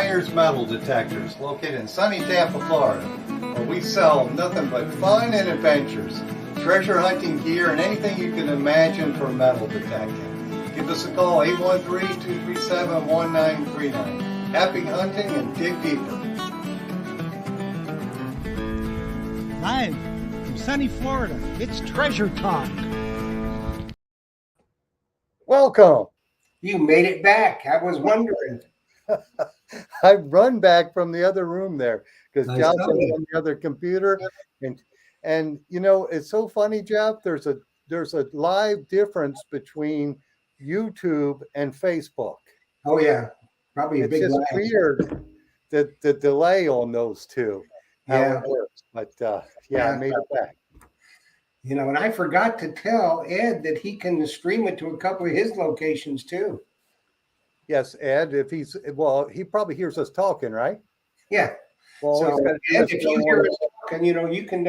Myers Metal Detectors, located in sunny Tampa, Florida, where we sell nothing but fun and adventures, treasure hunting gear, and anything you can imagine for metal detecting. Give us a call, 813-237-1939. Happy hunting and dig deeper. Live from sunny Florida, it's Treasure Talk. Welcome. You made it back. I was wondering. I've run back from the other room there because I Jeff's saw on that. the other computer, and you know it's so funny, Jeff. There's a live difference between YouTube and Facebook. Oh yeah, probably a It's big just lag. weird the delay on those two. How Yeah. it works, but yeah, I made it back. You know, and I forgot to tell Ed that he can stream it to a couple of his locations too. Yes, Ed. If he's he probably hears us talking, right? Yeah. Well, all So he's gotta do Ed, is if go you hear on- us talking, you know, you can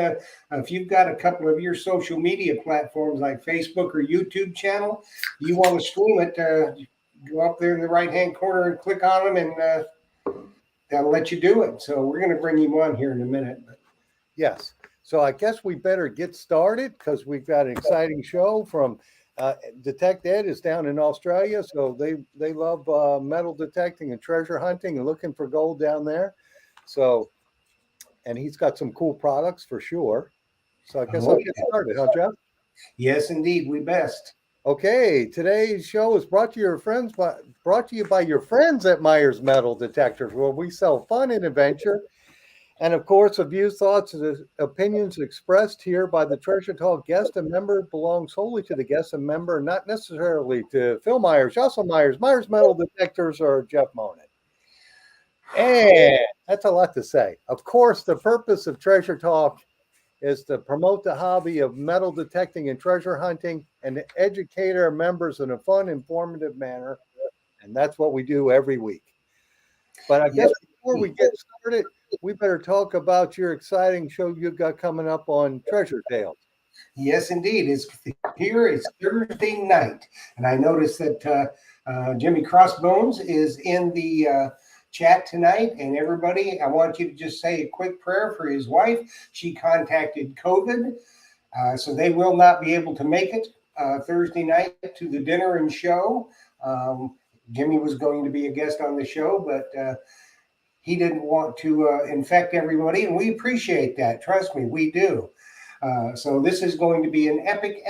if you've got a couple of your social media platforms like Facebook or YouTube channel, you want to stream it, go up there in the right hand corner and click on them, and that'll let you do it. So we're going to bring you on here in a minute. Yes. So I guess we better get started because we've got an exciting show from Detect Ed is down in Australia. So they love metal detecting and treasure hunting and looking for gold down there. So, and he's got some cool products for sure. So I guess I'll get started, huh, Jeff? Yes, indeed. We best. Okay, today's show is brought to you by your friends at Myers Metal Detectors, where we sell fun and adventure. And of course, the views, thoughts, and opinions expressed here by the Treasure Talk guest and member belong solely to the guest and member, not necessarily to Phil Myers, Jocelyn Myers, Myers Metal Detectors, or Jeff Monin. And that's a lot to say. Of course, the purpose of Treasure Talk is to promote the hobby of metal detecting and treasure hunting and to educate our members in a fun, informative manner. And that's what we do every week. But I guess before we get started, we better talk about your exciting show you've got coming up on Treasure Tales. Yes, indeed. It's Thursday night, and I noticed that Jimmy Crossbones is in the chat tonight. And everybody, I want you to just say a quick prayer for his wife. She contacted COVID, so they will not be able to make it Thursday night to the dinner and show. Jimmy was going to be a guest on the show, but he didn't want to infect everybody, and we appreciate that. Trust me, we do. So this is going to be an epic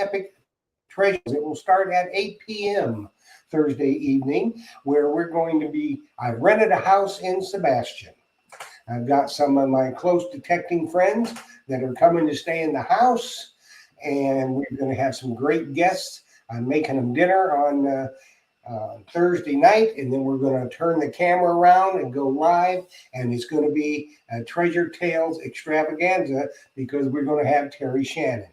treasure. It will start at 8 p.m. Thursday evening, where we're going to be. I rented a house in Sebastian. I've got some of my close detecting friends that are coming to stay in the house, and we're going to have some great guests. I'm making them dinner on Thursday night, and then we're going to turn the camera around and go live, and it's going to be a Treasure Tales extravaganza because we're going to have Terry Shannon,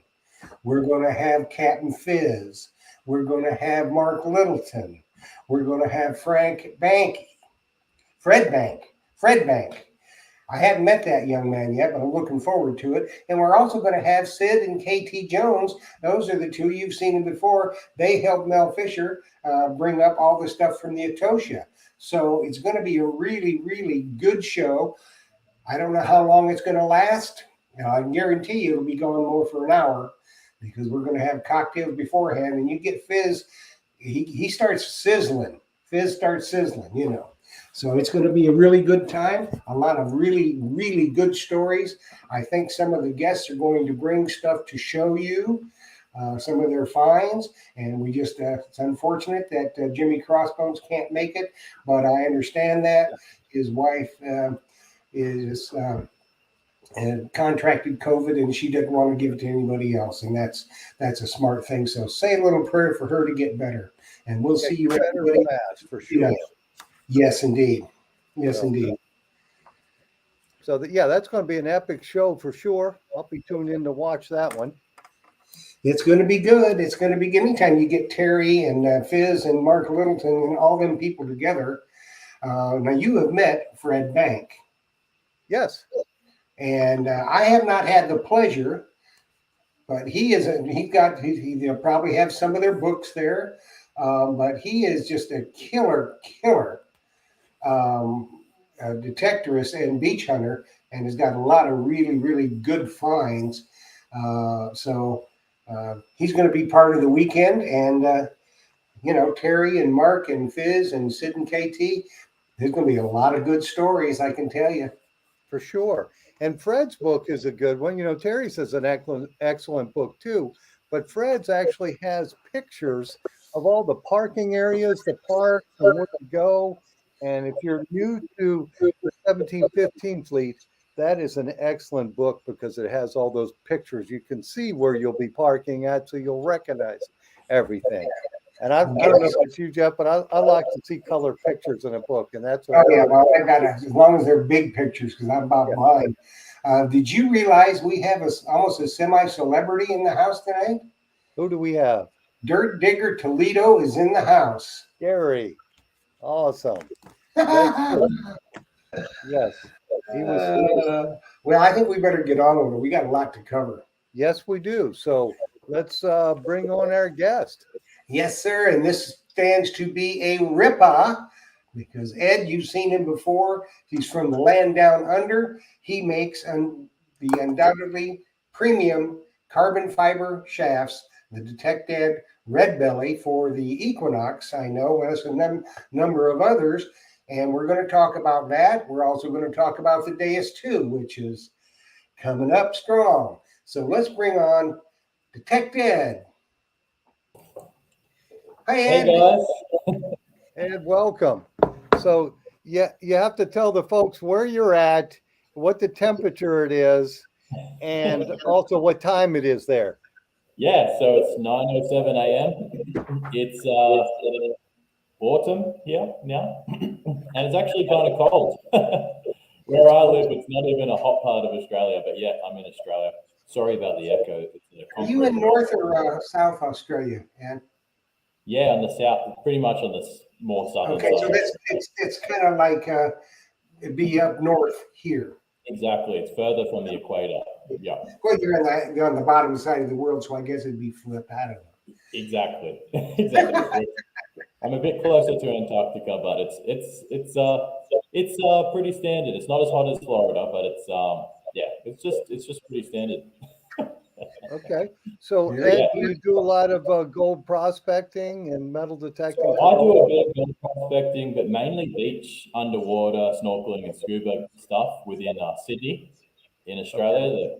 we're going to have Captain Fizz, we're going to have Mark Littleton, we're going to have Fred Bank. I haven't met that young man yet, but I'm looking forward to it. And we're also going to have Sid and KT Jones. Those are the two you've seen them before. They helped Mel Fisher bring up all the stuff from the Etosha. So it's going to be a really, really good show. I don't know how long it's going to last. I can guarantee you it'll be going more for an hour because we're going to have cocktails beforehand. And you get Fizz, he starts sizzling. Fizz starts sizzling, you know. So it's going to be a really good time, a lot of really, really good stories. I think some of the guests are going to bring stuff to show you some of their finds. And we just, it's unfortunate that Jimmy Crossbones can't make it, but I understand that. His wife is contracted COVID and she didn't want to give it to anybody else. And that's a smart thing. So say a little prayer for her to get better. And we'll see you everybody. For sure. Yes, indeed. Yes, indeed. So that's going to be an epic show for sure. I'll be tuned in to watch that one. It's going to be good. It's going to be anytime you get Terry and Fizz and Mark Littleton and all them people together. Now you have met Fred Bank. Yes. And I have not had the pleasure, but they'll probably have some of their books there. But he is just a killer detectorist and beach hunter, and has got a lot of really, really good finds. So he's going to be part of the weekend. And, Terry and Mark and Fizz and Sid and KT, there's going to be a lot of good stories, I can tell you. For sure. And Fred's book is a good one. Terry's is an excellent book too, but Fred's actually has pictures of all the parking areas, the parks, and where to go. And if you're new to the 1715 fleet, that is an excellent book because it has all those pictures. You can see where you'll be parking at, so you'll recognize everything. And I don't know if it's you, Jeff, but I like to see color pictures in a book, and that's Oh yeah, well, I got as long as they're big pictures, because I'm about blind. Did you realize we have almost a semi-celebrity in the house tonight? Who do we have? Dirt Digger Toledo is in the house. Gary. Awesome. Yes. He was. Well, I think we better get on with it. We got a lot to cover. Yes, we do. So let's bring on our guest. Yes, sir. And this stands to be a ripa, because Ed, you've seen him before. He's from the land down under. He makes the undoubtedly premium carbon fiber shafts, the Detected Red Belly for the Equinox. I know there's a number of others, and we're going to talk about that. We're also going to talk about the Deus 2, which is coming up strong. So let's bring on Detected. Hi, Ed. Hey, guys. Ed, welcome. So yeah, you have to tell the folks where you're at, what the temperature it is, and also what time it is there. Yeah, so it's 9:07 a.m. It's autumn here now, and it's actually kind of cold. Where I live, it's not even a hot part of Australia, but yeah, I'm in Australia. Sorry about the echo. Are you in North or South Australia, Ed? Yeah, on the south, pretty much on the more southern Okay, side. so it's kind of like it'd be up north here. Exactly, it's further from the equator. Yeah. Well, you're on the bottom side of the world, so I guess it'd be flip. I don't know. Exactly. Exactly. I'm a bit closer to Antarctica, but it's pretty standard. It's not as hot as Florida, but it's just pretty standard. Okay. So Yeah. Ed, do you do a lot of gold prospecting and metal detecting? I do a bit of gold prospecting, but mainly beach, underwater, snorkeling, and scuba stuff within Sydney, in Australia,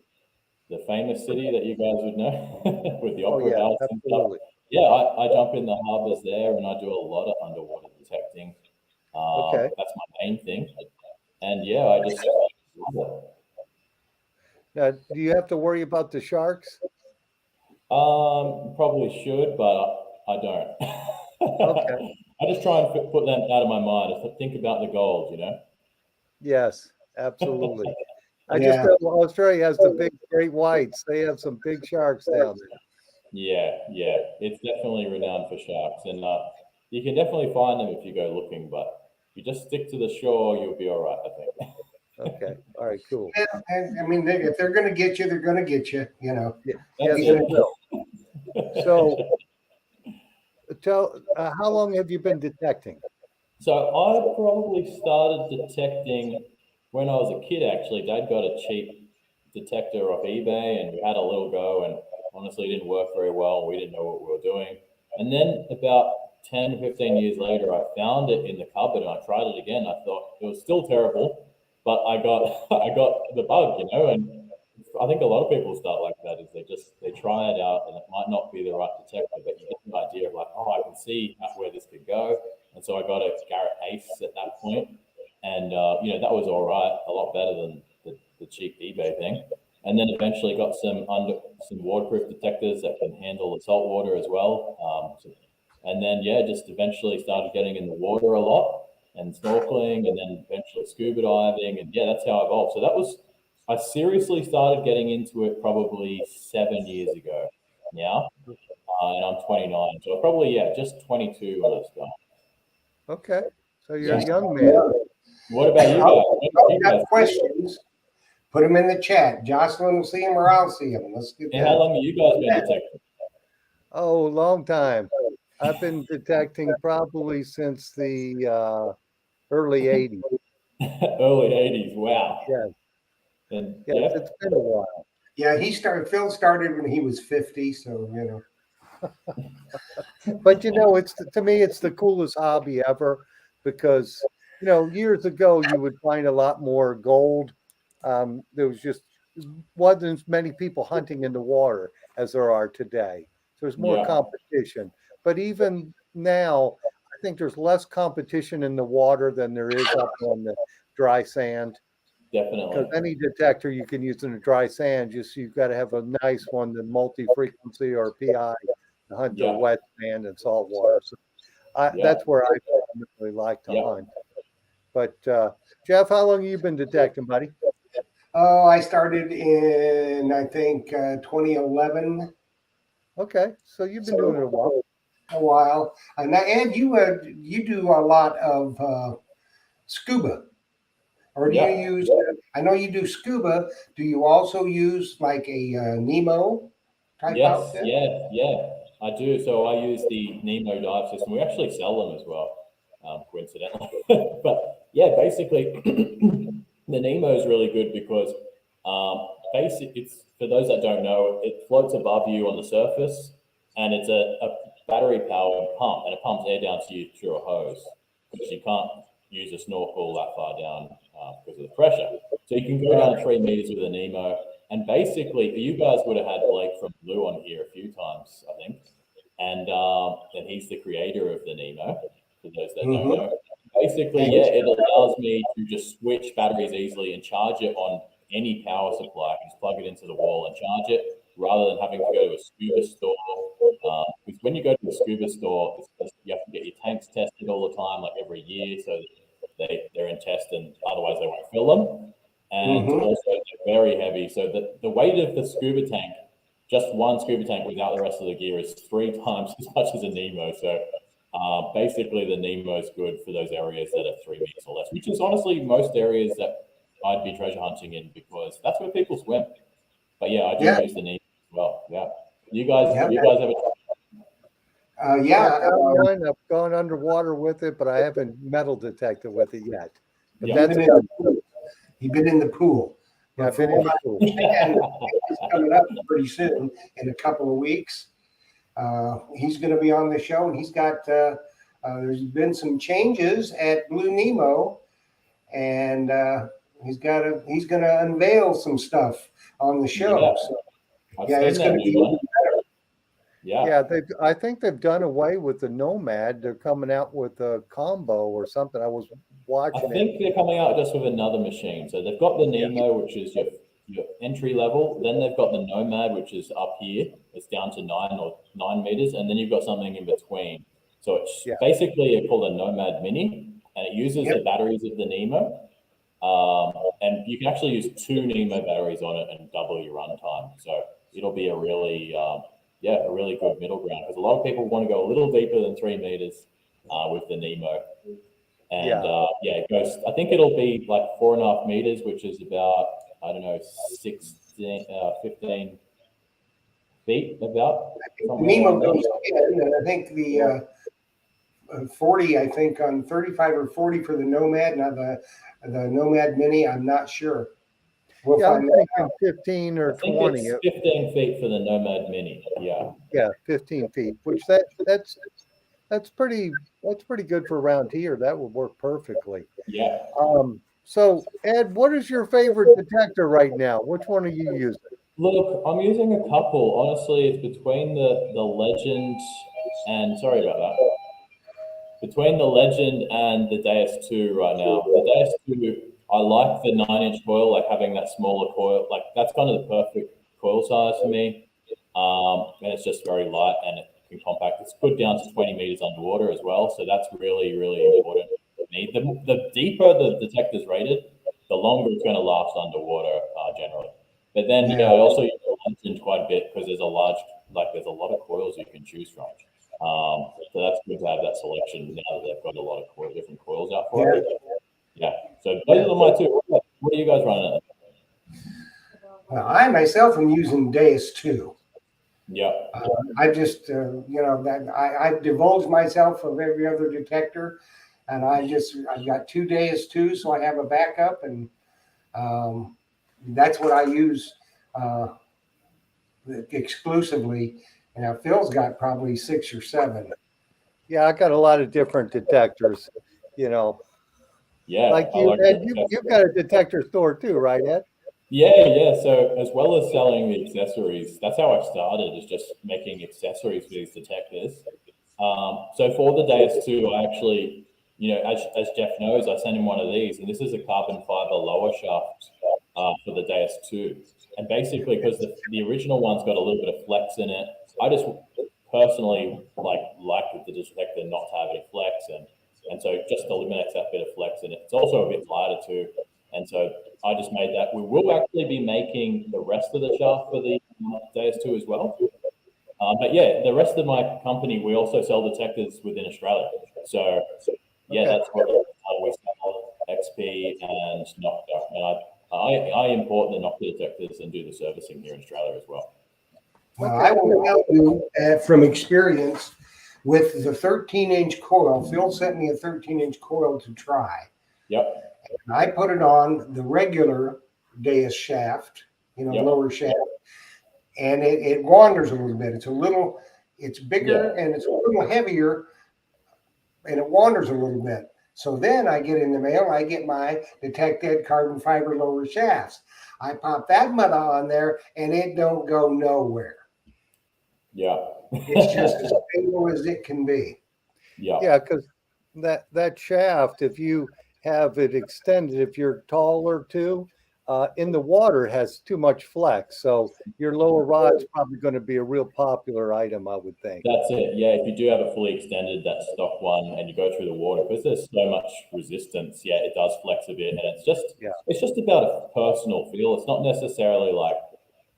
the famous city that you guys would know with the Opera House and stuff. Absolutely. Yeah, I jump in the harbours there, and I do a lot of underwater detecting. Okay. That's my main thing. And yeah, I just love it. Now, do you have to worry about the sharks? Probably should, but I don't. Okay. I just try and put them out of my mind. I think about the gold, you know. Yes, absolutely. I Yeah. just know Australia has the big great whites. They have some big sharks down there. Yeah, it's definitely renowned for sharks, and you can definitely find them if you go looking. But if you just stick to the shore, you'll be all right, I think. Okay. All right. Cool. Yeah, and, I mean, if they're going to get you, they're going to get you. You know. Yes, That's they it. will. So, how long have you been detecting? So I probably started detecting when I was a kid. Actually, Dad got a cheap detector off eBay, and we had a little go, and honestly, it didn't work very well. We didn't know what we were doing. And then about 10, 15 years later, I found it in the cupboard, and I tried it again. I thought it was still terrible, but I got I got the bug, you know. And I think a lot of people start like that. Is they try it out, and it might not be the right detector, but you get an idea of like, oh, I can see where this could go. And so I got a Garrett Ace at that point, and that was all right, a lot better than the cheap eBay thing. And then eventually got some waterproof detectors that can handle the salt water as well. And then just eventually started getting in the water a lot and snorkeling, and then eventually scuba diving, and that's how I evolved. So I seriously started getting into it probably 7 years ago now, and I'm 29, so probably just 22 when I started. Okay. So you're a young man. What about you guys? If you got questions, put them in the chat. Jocelyn will see them, or I'll see them. Let's get And how that. long have you guys been detecting? Oh, long time. I've been detecting probably since the early 80s. Early 80s. Wow. Yeah. And Yes, yeah, it's been a while. Yeah, Phil started when he was 50, so But it's to me, it's the coolest hobby ever because years ago you would find a lot more gold. There was just wasn't as many people hunting in the water as there are today. So there's more yeah, competition. But even now, I think there's less competition in the water than there is up on the dry sand. Because definitely. any detector you can use in the dry sand, just you've got to have a nice one, the multi-frequency or PI to hunt the Yeah, wet sand and salt water. So yeah, that's where I really like to yeah. hunt. But Jeff, how long have you been detecting, buddy? oh, I started in I think 2011, Okay, so you've been doing it a while. a while. Now, Ed, you do a lot of scuba, or do you Yeah. use? I know you do scuba. Do you also use like a Nemo type Yes, outfit? yeah, I do. So I use the Nemo dive system. We actually sell them as well, coincidentally. But yeah, basically, the Nemo is really good because it's for those that don't know, it floats above you on the surface, and it's a battery powered pump, and it pumps air down to you through a hose because you can't use a snorkel that far down because of the pressure. So you can go down 3 meters with a Nemo. And basically, you guys would have had Blake from Blue on here a few times, I think. And he's the creator of the Nemo, for those that don't Mm-hmm. know. Basically, Yeah, yeah, it allows me to just switch batteries easily and charge it on any power supply. I can just plug it into the wall and charge it rather than having to go to a scuba store. Because when you go to a scuba store, you have to get your tanks tested all the time, like every year, so they're in test, and otherwise they won't fill them. And Mm-hmm. also they're very heavy. So the weight of the scuba tank, just one scuba tank without the rest of the gear, is 3 times as much as a Nemo. So basically, the Nemo is good for those areas that are 3 meters or less, which is honestly most areas that I'd be treasure hunting in because that's where people swim. But yeah, I do Yeah, use the Nemo as well. Yeah, yeah, you guys have a Yeah, yeah. I got one. I've gone underwater with it, but I haven't metal detected with it yet. But Yeah. You've that's been in the pool. You've been in the pool. yeah, I've been in the pool. And it's coming up pretty soon in a couple of weeks. He's going to be on the show, and he's got. There's been some changes at Blue Nemo, and he's going to unveil some stuff on the show. Yeah. So I've yeah, seen it's that going to be new one. even better. Yeah. Yeah, I think they've done away with the Nomad. They're coming out with a combo or something. I was I watching it. think they're coming out just with another machine. So they've got the Nemo, which is your entry level. Then they've got the Nomad, which is up here. It's down to 9 meters, and then you've got something in between. So it's Yeah. basically called a Nomad Mini, and it uses Yep. the batteries of the Nemo. And you can actually use 2 Nemo batteries on it and double your runtime. So it'll be a really good middle ground because a lot of people want to go a little deeper than 3 meters with the Nemo. And it goes. I think it'll be like 4.5 meters, which is about 15 feet about. Nemo goes in, and I think the 40. I think on 35 or 40 for the Nomad. Now the Nomad Mini. I'm not sure. We'll Yeah, I'm find that thinking out. 15 or I think 20. it's 15 feet for the Nomad Mini. Yeah. Yeah, 15 feet, which that's pretty good for around here. That would work perfectly. Yeah. So Ed, what is your favorite detector right now? Which one are you using? Look, I'm using a couple. Honestly, it's between the Legend and sorry about that. Between the Legend and the Deus 2 right now. The Deus 2, I like the 9-inch coil, like having that smaller coil. Like that's kind of the perfect coil size for me. And it's just very light and it can compact. It's good down to 20 meters underwater as well. So that's really, really important for me. The deeper the detector's rated, the longer it's going to last underwater generally. But then, I also use the Legend quite a bit because there's a lot of coils you can choose from. So that's good to have that selection now that they've got a lot of different coils out for it. Yeah. So those are my two. What are you guys running at? I myself am using Deus 2. Yeah. I just, that I've divulged myself of every other detector, and I've got 2 days too, so I have a backup, and that's what I use exclusively. And now Phil's got probably 6 or 7. Yeah, I got a lot of different detectors, you know, Yeah, like I you, like Ed, that. you've got a detector store too, right, Ed? Yeah. So as well as selling the accessories, that's how I started, is just making accessories for these detectors. So for the Deus 2, I actually, as Jeff knows, I sent him one of these, and this is a carbon fiber lower shaft for the Deus 2. And basically, because the original one's got a little bit of flex in it, I just personally like the detector not to have any flex, and so it just eliminates that bit of flex in it. It's also a bit lighter too, and so I just made that. We will actually be making the rest of the shaft for the Deus 2 as well. But yeah, the rest of my company, we also sell detectors within Australia. So yeah, Okay. that's what we sell, XP and Nocta. And I import the Nocta detectors and do the servicing here in Australia as well. Well, Okay, I will tell you from experience with the 13-inch coil. Phil sent me a 13-inch coil to try. Yep. And I put it on the regular Deus shaft, Yep. lower shaft, and it wanders a little bit. It's bigger and it's a little heavier, and it wanders a little bit. So then I get in the mail, I get my Detect Ed carbon fiber lower shafts. I pop that mother on there, and it don't go nowhere. Yeah. It's just as stable as it can be. Yeah. Yeah, because that shaft, if you have it extended, if you're taller too, in the water it has too much flex. So your lower rod's probably going to be a real popular item, I would think. That's it. Yeah, if you do have a fully extended, that stock one, and you go through the water, because there's so much resistance, yeah, it does flex a bit, and it's just about a personal feel. It's not necessarily like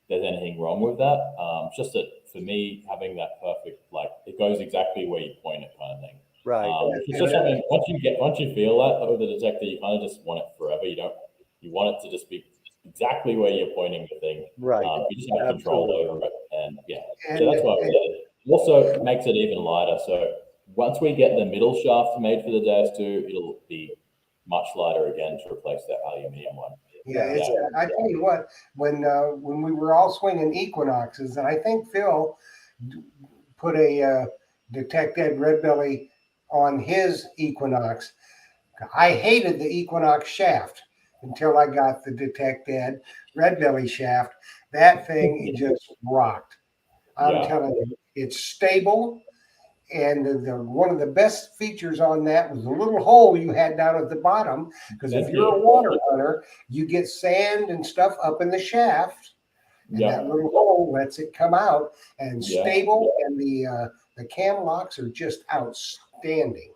there's anything wrong with that. It's just that for me, having that perfect, like, it goes exactly where you point it, kind of thing. Right. It's just something, once you feel that with the detector, you kind of just want it forever. You want it to just be exactly where you're pointing the thing. Right. You just have control over it, and yeah. And, So that's why we did it. It also makes it even lighter. So once we get the middle shaft made for the Deus 2, it'll be much lighter again to replace that aluminium one. Yeah, I tell you what, when we were all swinging Equinoxes, and I think Phil put a Detect Ed Red Belly on his Equinox. I hated the Equinox shaft until I got the Detect Ed Red Belly shaft. That thing just rocked. I'm telling you, it's stable. And one of the best features on that was the little hole you had down at the bottom. Because if you're a water hunter, you get sand and stuff up in the shaft, and that little hole lets it come out, and stable. And the cam locks are just outstanding.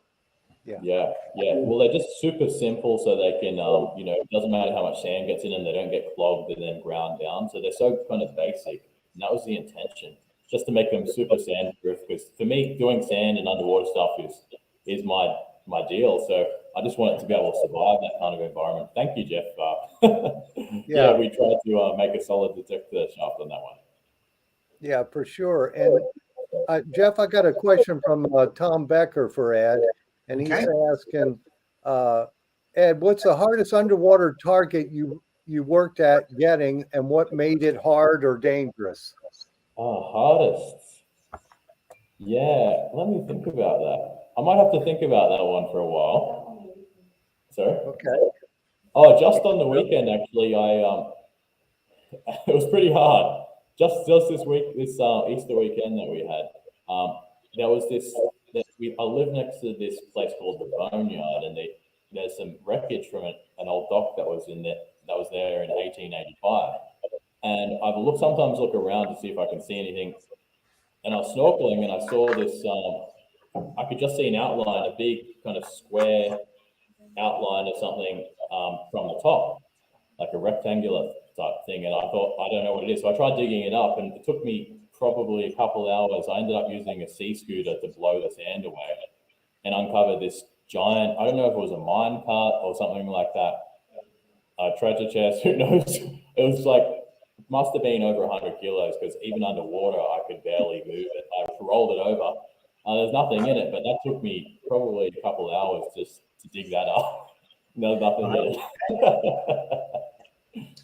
Yeah. Well, they're just super simple, so they can, it doesn't matter how much sand gets in them, they don't get clogged and then ground down. So they're so kind of basic, and that was the intention, just to make them super sand-proof. Because for me, doing sand and underwater stuff is my deal. So I just want it to be able to survive that kind of environment. Thank you, Jeff. Yeah, we tried to make a solid detector shaft on that one. Yeah, for sure. And Jeff, I got a question from Tom Becker for Ed. And he's asking, Ed, what's the hardest underwater target you worked at getting, and what made it hard or dangerous? Hardest. Yeah, let me think about that. I might have to think about that one for a while. Sorry? Okay. Oh, just on the weekend, actually, it was pretty hard. Just this week, this Easter weekend that we had, there was this. I live next to this place called the Boneyard, and there's some wreckage from an old dock that was there in 1885. And I sometimes look around to see if I can see anything. And I was snorkeling, and I saw this. I could just see an outline, a big kind of square outline of something from the top, like a rectangular type thing. And I thought, I don't know what it is. So I tried digging it up, and it took me probably a couple hours. I ended up using a sea scooter to blow the sand away and uncovered this giant, I don't know if it was a mine cart or something like that, treasure chest, who knows. It was like, must have been over 100 kilos, because even underwater, I could barely move it. I rolled it over, There's nothing in it, but that took me probably a couple of hours just to dig that up. There's nothing in it.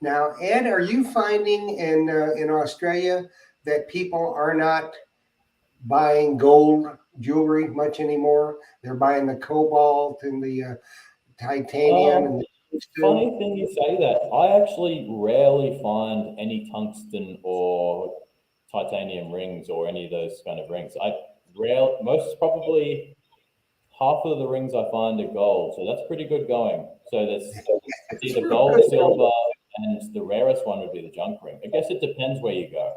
Now, Ed, are you finding in Australia that people are not buying gold jewelry much anymore? They're buying the cobalt and the titanium and the Funny thing you say that. I actually rarely find any tungsten or titanium rings or any of those kind of rings. Most probably half of the rings I find are gold, so that's pretty good going. So there's either gold, silver, and the rarest one would be the junk ring. I guess it depends where you go.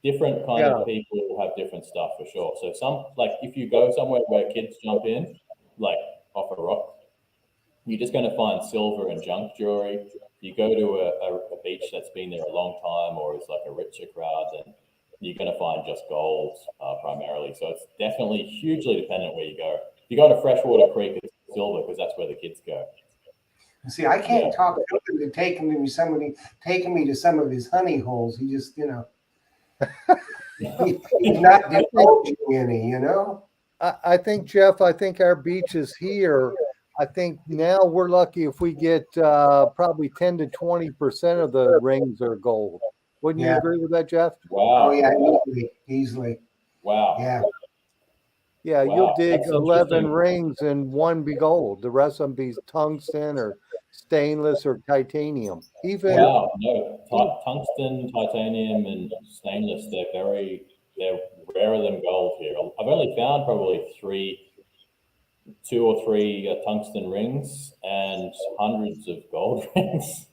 Different kind of people have different stuff for sure. So some, like if you go somewhere where kids jump in, like off a rock, you're just going to find silver and junk jewelry. You go to a beach that's been there a long time or is like a richer crowd, then you're going to find just gold primarily. So it's definitely hugely dependent where you go. If you go to Freshwater Creek, it's silver because that's where the kids go. See, I can't talk him into taking me to some of his honey holes. He just, he's not divulging any, I think, Jeff, I think our beaches here, I think now we're lucky if we get probably 10 to 20% of the rings are gold. Wouldn't you agree with that, Jeff? Wow. Oh, yeah, easily. Wow. Yeah. Yeah, Wow, you'll dig that's 11 interesting. rings and one be gold. The rest of them be tungsten or stainless or titanium. Even Wow, no, tungsten, titanium, and stainless, they're rarer than gold here. I've only found probably two or three tungsten rings and hundreds of gold rings.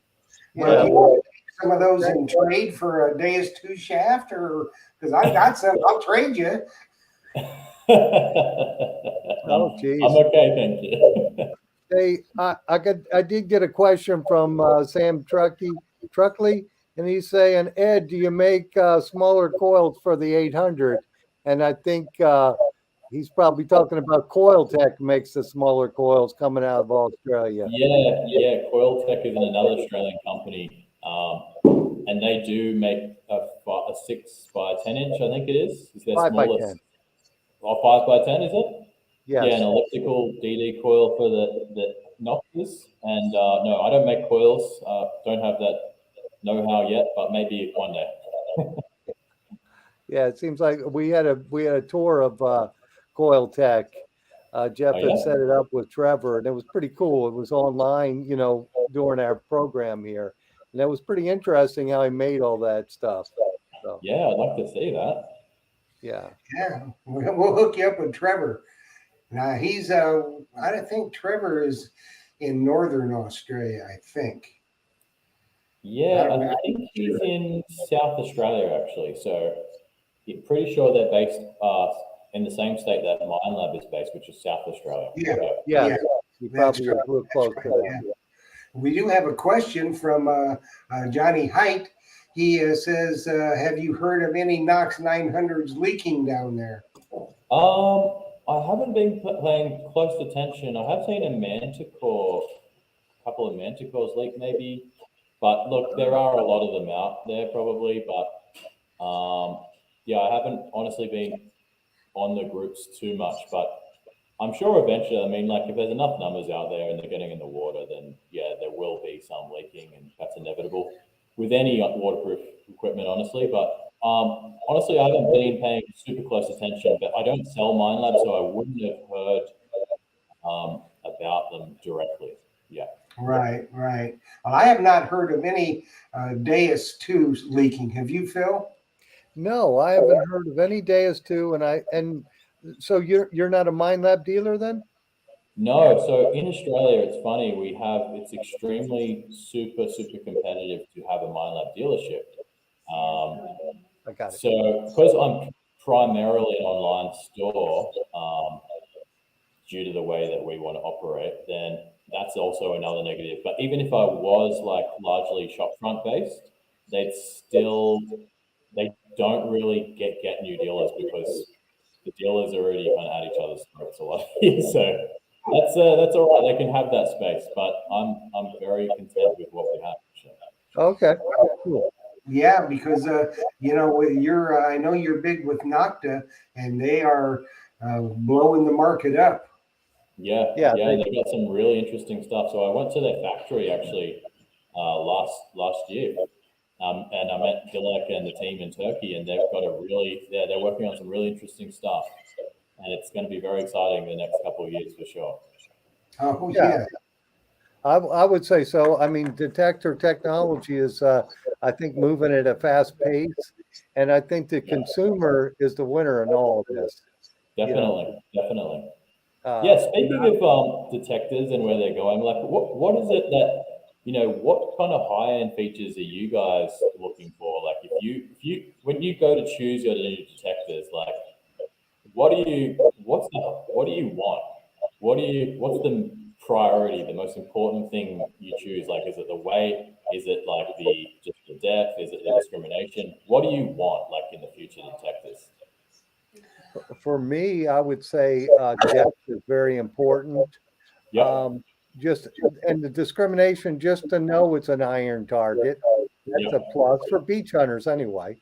Well, do you want to take some of those in trade for a Deus 2 shaft, or because I've got some, I'll trade you. Oh, geez. I'm okay, thank you. Hey, I did get a question from Sam Truckley, and he's saying, Ed, do you make smaller coils for the 800? And I think he's probably talking about Coiltech makes the smaller coils coming out of Australia. Yeah. Coiltech is another Australian company, and they do make a 6 by 10 inch. I think it is. It's their 5 by smallest. 10. Oh, 5 by 10 is it? Yes. Yeah, an elliptical DD coil for the Noctis. And no, I don't make coils. Don't have that know-how yet, but maybe one day. Yeah, it seems like we had a tour of Coiltech. Jeff had set it up with Trevor, and it was pretty cool. It was online, during our program here, and it was pretty interesting how he made all that stuff. So, yeah, I'd like to see that. Yeah, we'll hook you up with Trevor. Now he's I think Trevor is in northern Australia, I think. Yeah, I think he's in South Australia actually. So I'm pretty sure they're based in the same state that Minelab is based, which is South Australia. Yeah. You probably look close to that. Yeah. We do have a question from Johnny Height. He says, "Have you heard of any Knox 900s leaking down there?" I haven't been paying close attention. I have seen a couple of manticores leak maybe, but look, there are a lot of them out there probably, but I haven't honestly been on the groups too much, but I'm sure eventually, I mean, like if there's enough numbers out there and they're getting in the water, then yeah, there will be some leaking, and that's inevitable with any waterproof equipment, honestly. But honestly, I haven't been paying super close attention, but I don't sell Minelab, so I wouldn't have heard about them directly. Yeah. Right. Well, I have not heard of any Deus 2s leaking. Have you, Phil? No, I haven't heard of any Deus 2, and so you're not a Minelab dealer then? No, so in Australia, it's funny, it's extremely super competitive to have a Minelab dealership. I got it. So because I'm primarily an online store, due to the way that we want to operate, then that's also another negative. But even if I was like largely shopfront based, they don't really get new dealers because the dealers are already kind of at each other's throats a lot. So that's all right. They can have that space, but I'm very content with what we have. Okay, cool. Yeah, because you're I know you're big with Nocta, and they are blowing the market up. Yeah, And they've got some really interesting stuff. So I went to their factory actually last year, and I met Dilek and the team in Turkey, and they've got they're working on some really interesting stuff, and it's going to be very exciting the next couple of years for sure. Oh yeah. yeah, I would say so. I mean, detector technology is, I think, moving at a fast pace, and I think the consumer is the winner in all of this. Definitely. Uh, Yeah, speaking of detectors and where they're going, like what is it that what kind of high end features are you guys looking for? Like if you when you go to choose your new detectors, like what do you what's the what do you want? What's the priority, the most important thing you choose? Like is it the weight? Is it like just the depth? Is it the discrimination? What do you want like in the future detectors? for me, I would say depth is very important. Yep, Um, just and the discrimination, just to know it's an iron target, that's a yep, plus for beach hunters anyway,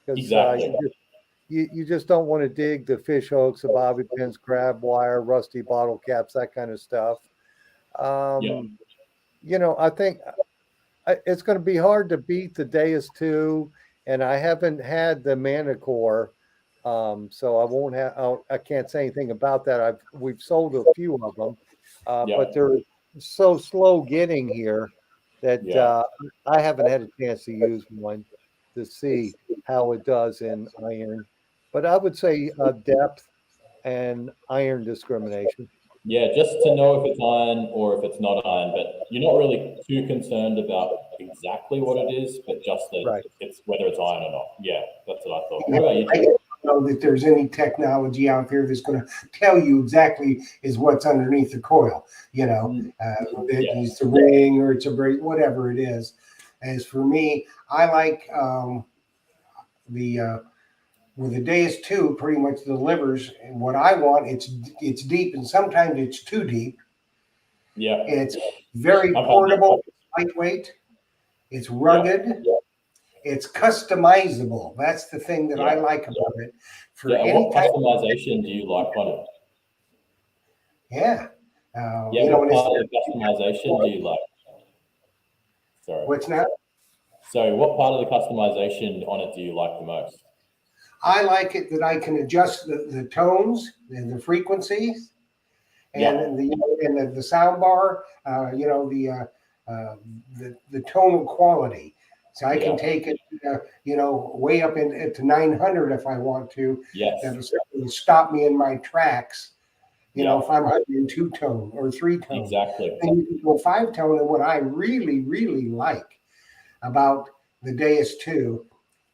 because exactly. you just don't want to dig the fish hooks, the bobby pins, crab wire, rusty bottle caps, that kind of stuff. Yep, I think it's going to be hard to beat the Deus 2, and I haven't had the Manicore, so I won't have. I can't say anything about that. We've sold a few of them, but yep, they're so slow getting here that yeah. I haven't had a chance to use one to see how it does in iron. But I would say depth and iron discrimination. Yeah, just to know if it's iron or if it's not iron, but you're not really too concerned about exactly what it is, but just that Right. it's whether it's iron or not. Yeah, that's what I thought. What yeah. about you, I Jim? don't know that there's any technology out there that's going to tell you exactly is what's underneath the coil. That Yeah, it's a ring or it's a brace, whatever it is. As for me, I like the with the Deus 2 pretty much delivers what I want. It's deep and sometimes it's too deep. yeah. It's very I've had that. portable, lightweight, it's Yeah, rugged, it's customizable. That's the thing that I yeah, like about it. For yeah. And any what type, customization do you like on it? yeah. Yeah, what And it's part of the customization do you like? Sorry. what's not. So, what part of the customization on it do you like the most? I like it that I can adjust the tones and the frequencies Yeah, and the sound bar. The tonal quality. So I can yeah, take it, way up to 900 if I want to. yes, That'll stop me in my tracks. yeah, If I'm hunting in two tone or three tone, exactly. then you can go five tone. And what I really, really like about the Deus 2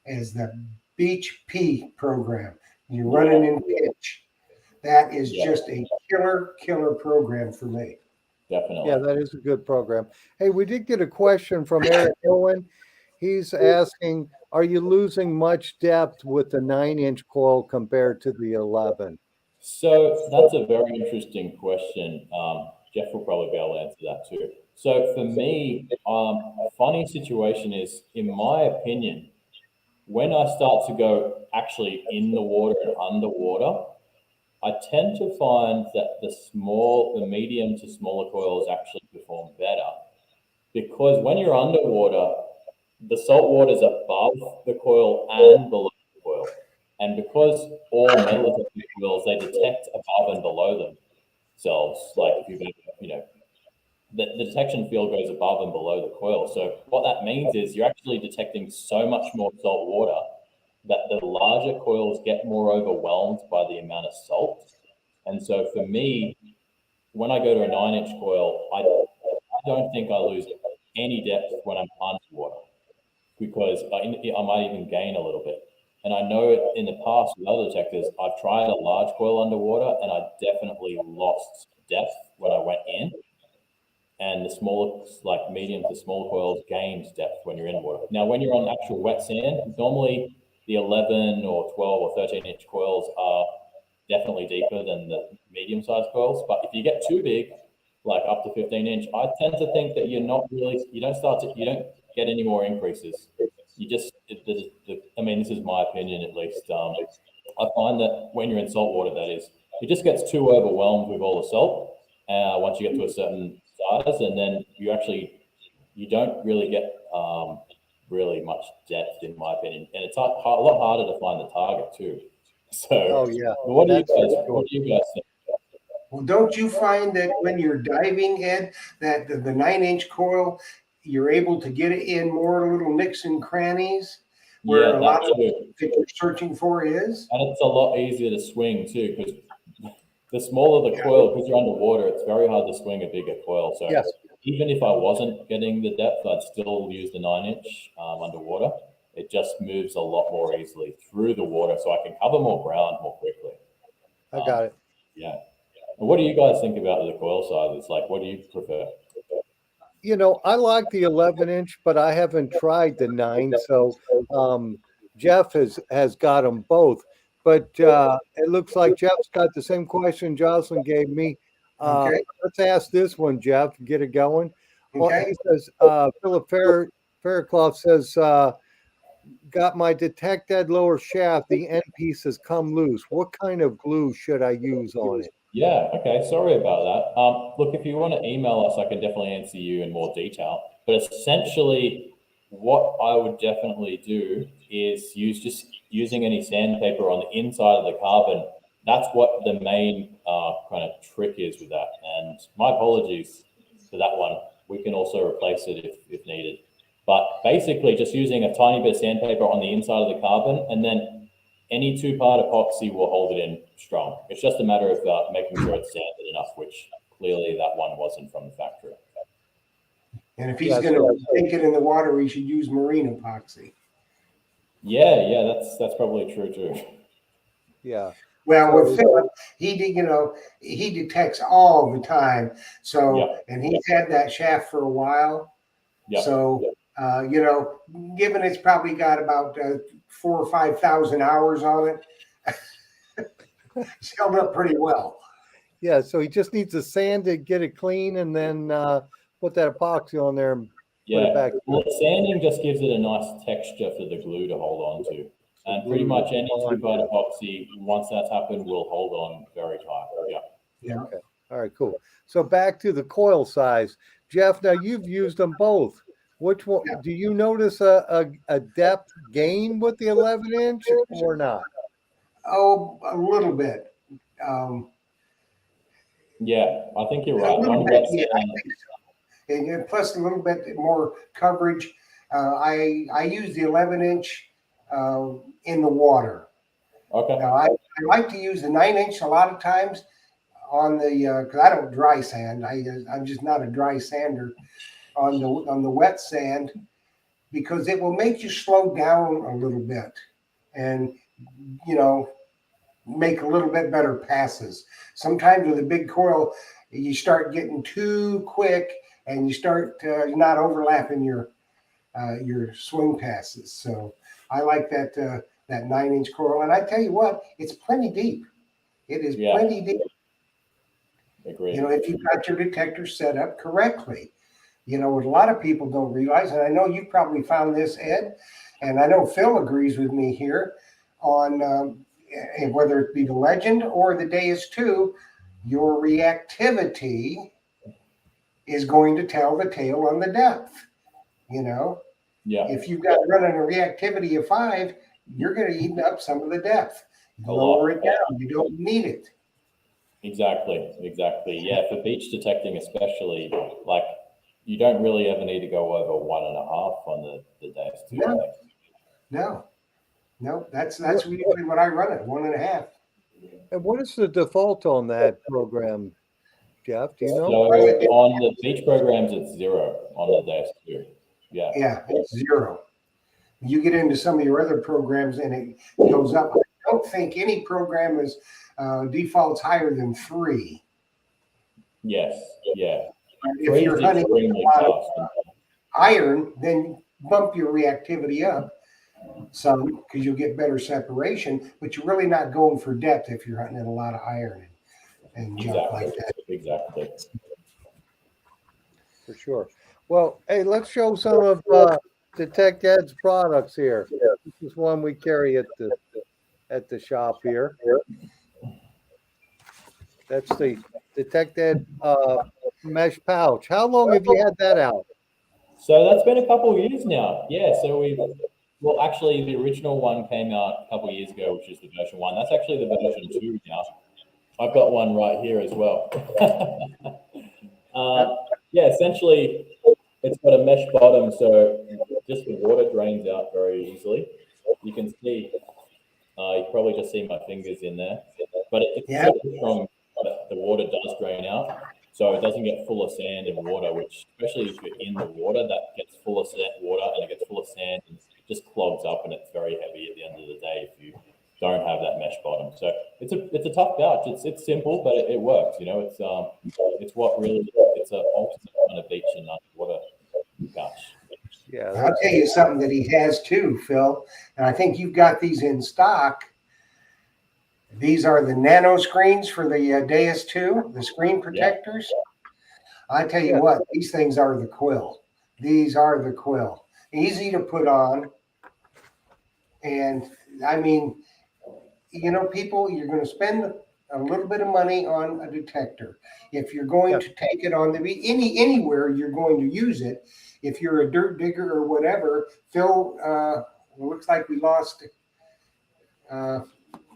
is the Beach P program. You're running in pitch. That is Yeah, just a killer program for me. definitely. Yeah, that is a good program. Hey, we did get a question from Eric Owen. He's asking, are you losing much depth with the 9-inch coil compared to the 11? So that's a very interesting question. Jeff will probably be able to answer that too. So for me, funny situation is, in my opinion, when I start to go actually in the water and underwater, I tend to find that the medium to smaller coils actually perform better because when you're underwater, the salt water is above the coil and below the coil. And because all metal detector coils, they detect above and below themselves. Like if you've ever, the detection field goes above and below the coil. So what that means is you're actually detecting so much more salt water that the larger coils get more overwhelmed by the amount of salt. And so for me, when I go to a 9-inch coil, I don't think I lose any depth when I'm underwater because I might even gain a little bit. And I know in the past with other detectors, I've tried a large coil underwater and I definitely lost depth when I went in. And the smaller, like medium to small coils, gains depth when you're in water. Now, when you're on actual wet sand, normally the 11 or 12 or 13-inch coils are definitely deeper than the medium-sized coils. But if you get too big, like up to 15-inch, I tend to think that you don't get any more increases. you just, I mean, this is my opinion at least. I find that when you're in salt water, that is, it just gets too overwhelmed with all the salt once you get to a certain size, and then you don't really get really much depth, in my opinion, and it's a lot harder to find the target too. So, Oh yeah. what do you That's guys? for sure. What do you guys think? Well, don't you find that when you're diving, Ed, that the 9-inch coil, you're able to get it in more little nicks and crannies where Yeah, a lot that of too. what you're searching for is? And it's a lot easier to swing too, because the smaller the coil, because you're underwater, it's very hard to swing a bigger coil. So Yes. even if I wasn't getting the depth, I'd still use the 9-inch underwater. It just moves a lot more easily through the water, so I can cover more ground more quickly. I got it. Yeah. And what do you guys think about the coil sizes? Like, what do you prefer? You know, I like the 11-inch, but I haven't tried the 9. So Jeff has got them both. But it looks like Jeff's got the same question Jocelyn gave me. Okay. Let's ask this one, Jeff, get it going. Well, Okay. he says, Philip Faircloth says, got my detect dead lower shaft. The end piece has come loose. What kind of glue should I use on it? Yeah, okay, sorry about that. Look, if you want to email us, I can definitely answer you in more detail. But essentially, what I would definitely do is using any sandpaper on the inside of the carbon. That's what the main kind of trick is with that. And my apologies for that one. We can also replace it if needed. But basically, just using a tiny bit of sandpaper on the inside of the carbon, and then any 2-part epoxy will hold it in strong. It's just a matter of making sure it's sanded enough, which clearly that one wasn't from the factory. And if he's going to take it in the water, he should use marine epoxy. Yeah, that's probably true too. Yeah. Well, with Philip, he detects all the time. So, Yeah. and he's had that shaft for a while. Yeah. So, given it's probably got about 4,000 or 5,000 hours on it, it's held up pretty well. Yeah. So he just needs to sand it, get it clean, and then put that epoxy on there and put it back. Well, sanding just gives it a nice texture for the glue to hold on to. And pretty much any 2-part epoxy, once that's happened, will hold on very tight. Yeah. Yeah. Okay. All right, cool. So back to the coil size. Jeff, now you've used them both. Which one do you notice a depth gain with the 11-inch or not? Oh, a little bit. Yeah, I think you're A right. little On bit, wet yeah, I sand, think so. And plus a little bit more coverage. I use the 11-inch in the water. okay. Now I like to use the 9-inch a lot of times on the because I don't dry sand. I'm just not a dry sander on the wet sand because it will make you slow down a little bit and make a little bit better passes. Sometimes with a big coil, you start getting too quick and you start not overlapping your swing passes. So I like that 9-inch coil, and I tell you what, it's plenty deep. It is plenty deep. Agreed. If you've got your detector set up correctly. What a lot of people don't realize, and I know you probably found this, Ed, and I know Phil agrees with me here on whether it be the Legend or the Deus 2, your reactivity is going to tell the tale on the depth. Yeah. If you've got running a reactivity of 5, you're going to eat up some of the depth. Lower it down. You don't need it. Exactly. Yeah, for beach detecting especially, like you don't really ever need to go over 1.5 on the Deus 2. No. That's usually what I run at, 1.5. And what is the default on that program, Jeff? Do you know? So on the beach programs, it's 0 on the Deus 2. Yeah. Yeah, it's 0. You get into some of your other programs and it goes up. I don't think any program is defaults higher than 3. Yes. Yeah. If you're hunting a lot of iron, then bump your reactivity up some because you'll get better separation, but you're really not going for depth if you're hunting in a lot of iron and junk like that. Exactly. For sure. Well, hey, let's show some of Detect Ed's products here. This is one we carry at the shop here. That's the Detect Ed mesh pouch. How long have you had that out? So that's been a couple of years now. Yeah. So well, actually, the original one came out a couple of years ago, which is the version 1. That's actually the version 2 now. I've got one right here as well. Yeah, essentially, it's got a mesh bottom, so just the water drains out very easily. You can see, you can probably just see my fingers in there, but it's Yeah. so strong that the water does drain out, so it doesn't get full of sand and water, which, especially if you're in the water, that gets full of water and it gets full of sand and just clogs up, and it's very heavy at the end of the day if you don't have that mesh bottom. So it's a tough pouch. It's simple, but it works. You know, it's what really it's an ultimate kind of beach and underwater pouch. Yeah, I'll tell you something that he has too, Phil, and I think you've got these in stock. These are the nano screens for the Deus 2, the screen protectors. I tell you what, these things are the quill. These are the quill. Easy to put on. And I mean, you know, people, you're going to spend a little bit of money on a detector. If you're going to take it on the beach, anywhere you're going to use it, if you're a dirt digger or whatever, Phil, looks like we lost.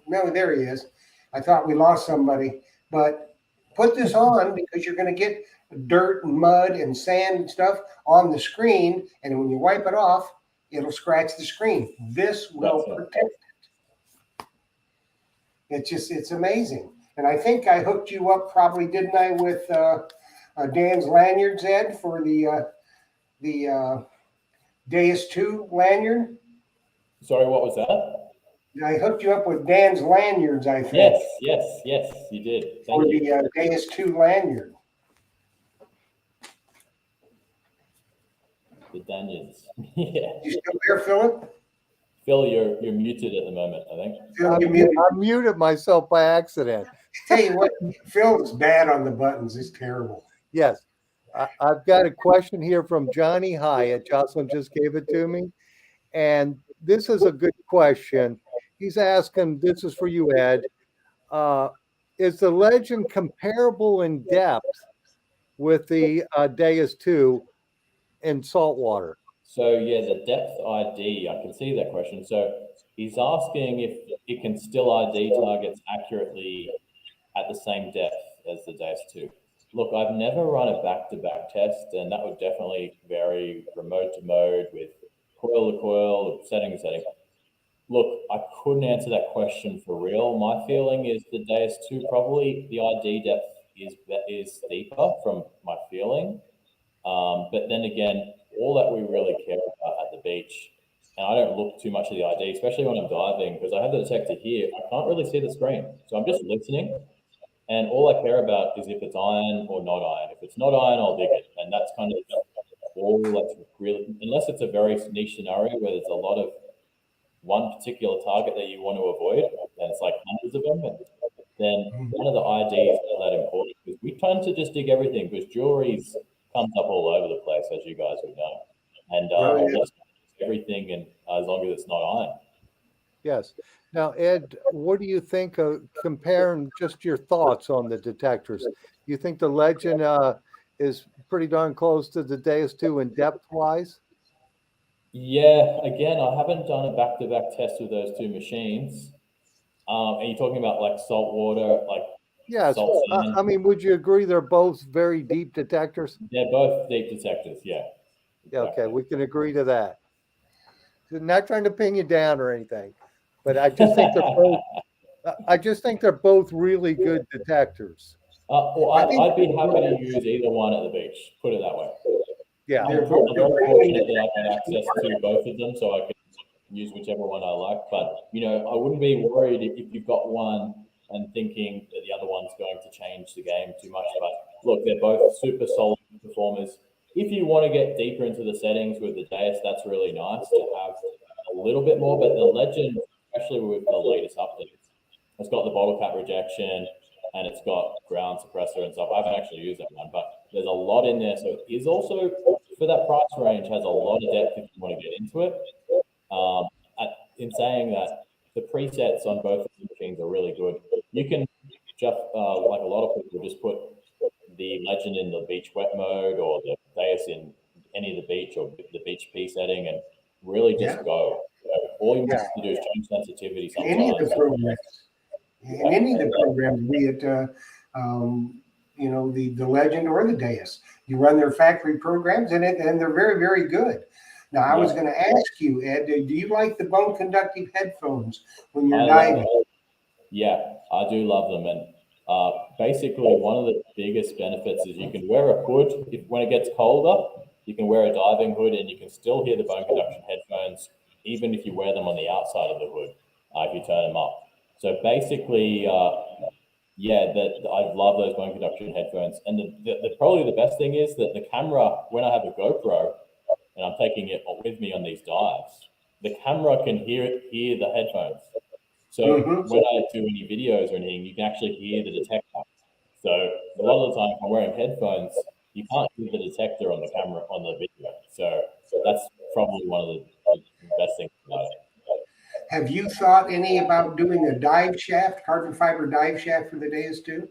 No, there he is. I thought we lost somebody, but put this on because you're going to get dirt and mud and sand and stuff on the screen, and when you wipe it off, it'll scratch the screen. This will protect it. It's amazing. And I think I hooked you up, probably, didn't I, with Dan's lanyards, Ed, for the Deus 2 lanyard? Sorry, what was that? I hooked you up with Dan's lanyards, I think. Yes, you did. For the Deus 2 lanyard. The Daniels. Yeah. You still there, Philip? Phil, you're muted at the moment, I think. Phil, you muted. I muted myself by accident. Tell you what, Phil is bad on the buttons. It's terrible. Yes. I've got a question here from Johnny Hyatt. Jocelyn just gave it to me. And this is a good question. He's asking, this is for you, Ed. Is the Legend comparable in depth with the Deus 2 in saltwater? So yeah, the depth ID, I can see that question. So he's asking if it can still ID targets accurately at the same depth as the Deus 2. Look, I've never run a back-to-back test, and that would definitely vary from mode to mode with coil to coil, setting to setting. Look, I couldn't answer that question for real. My feeling is the Deus 2, probably the ID depth is deeper from my feeling. But then again, all that we really care about at the beach, and I don't look too much at the ID, especially when I'm diving, because I have the detector here, I can't really see the screen. So I'm just listening, and all I care about is if it's iron or not iron. If it's not iron, I'll dig it. And that's kind of all that's really, unless it's a very niche scenario where there's a lot of one particular target that you want to avoid, and it's like hundreds of them, and then none of the IDs are that important, because we tend to just dig everything, because jewelry's comes up all over the place, as you guys would know, and just everything, and as long as it's not iron. Yes. Now, Ed, what do you think of comparing just your thoughts on the detectors? You think the Legend is pretty darn close to the Deus 2 in depth wise? Yeah, again, I haven't done a back-to-back test with those two machines. Are you talking about like salt water, like Yes. salt sand? I mean, would you agree they're both very deep detectors? They're both deep detectors, yeah. Yeah, okay, we can agree to that. Not trying to pin you down or anything, but I just think they're both. I just think they're both really good detectors. Well, I'd be happy to use either one at the beach. Put it that way. Yeah. I'm very fortunate that I have access to both of them, so I can use whichever one I like. But I wouldn't be worried if you've got one and thinking that the other one's going to change the game too much. But look, they're both super solid performers. If you want to get deeper into the settings with the Deus, that's really nice to have a little bit more. But the Legend, especially with the latest updates, it's got the bottle cap rejection and it's got ground suppressor and stuff. I haven't actually used that one, but there's a lot in there. So it is also for that price range has a lot of depth if you want to get into it. In saying that, the presets on both of the machines are really good. You can just, like a lot of people, just put the Legend in the beach wet mode or the Deus in any of the beach or the beach P setting and really just go. All you have to do is change sensitivity sometimes. Any of the programs, in any of the programs, be it the Legend or the Deus, you run their factory programs and they're very, very good. Now, I was going to ask you, Ed, do you like the bone conductive headphones when you're diving? Yeah, I do love them. And basically, one of the biggest benefits is you can wear a hood when it gets colder. You can wear a diving hood and you can still hear the bone conduction headphones, even if you wear them on the outside of the hood, if you turn them up. So basically, I love those bone conduction headphones. And probably the best thing is that the camera, when I have a GoPro and I'm taking it with me on these dives, the camera can hear the headphones. So when I do any videos or anything, you can actually hear the detector. So a lot of the time, if I'm wearing headphones, you can't hear the detector on the camera on the video. So that's probably one of the best things about it. Have you thought any about doing a dive shaft, carbon fiber dive shaft for the Deus too?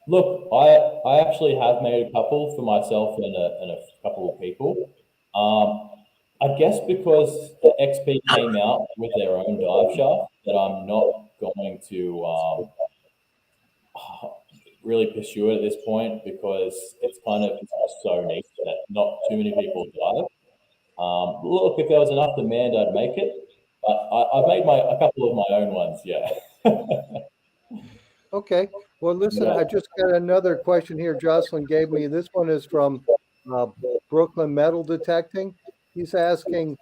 Look, I actually have made a couple for myself and a couple of people. I guess because the XP came out with their own dive shaft, that I'm not going to really pursue it at this point because it's kind of so niche that not too many people dive. Look, if there was enough demand, I'd make it. But I've made a couple of my own ones, yeah. Okay. Well, listen, I just got another question here. Jocelyn gave me. This one is from Brooklyn Metal Detecting. He's asking,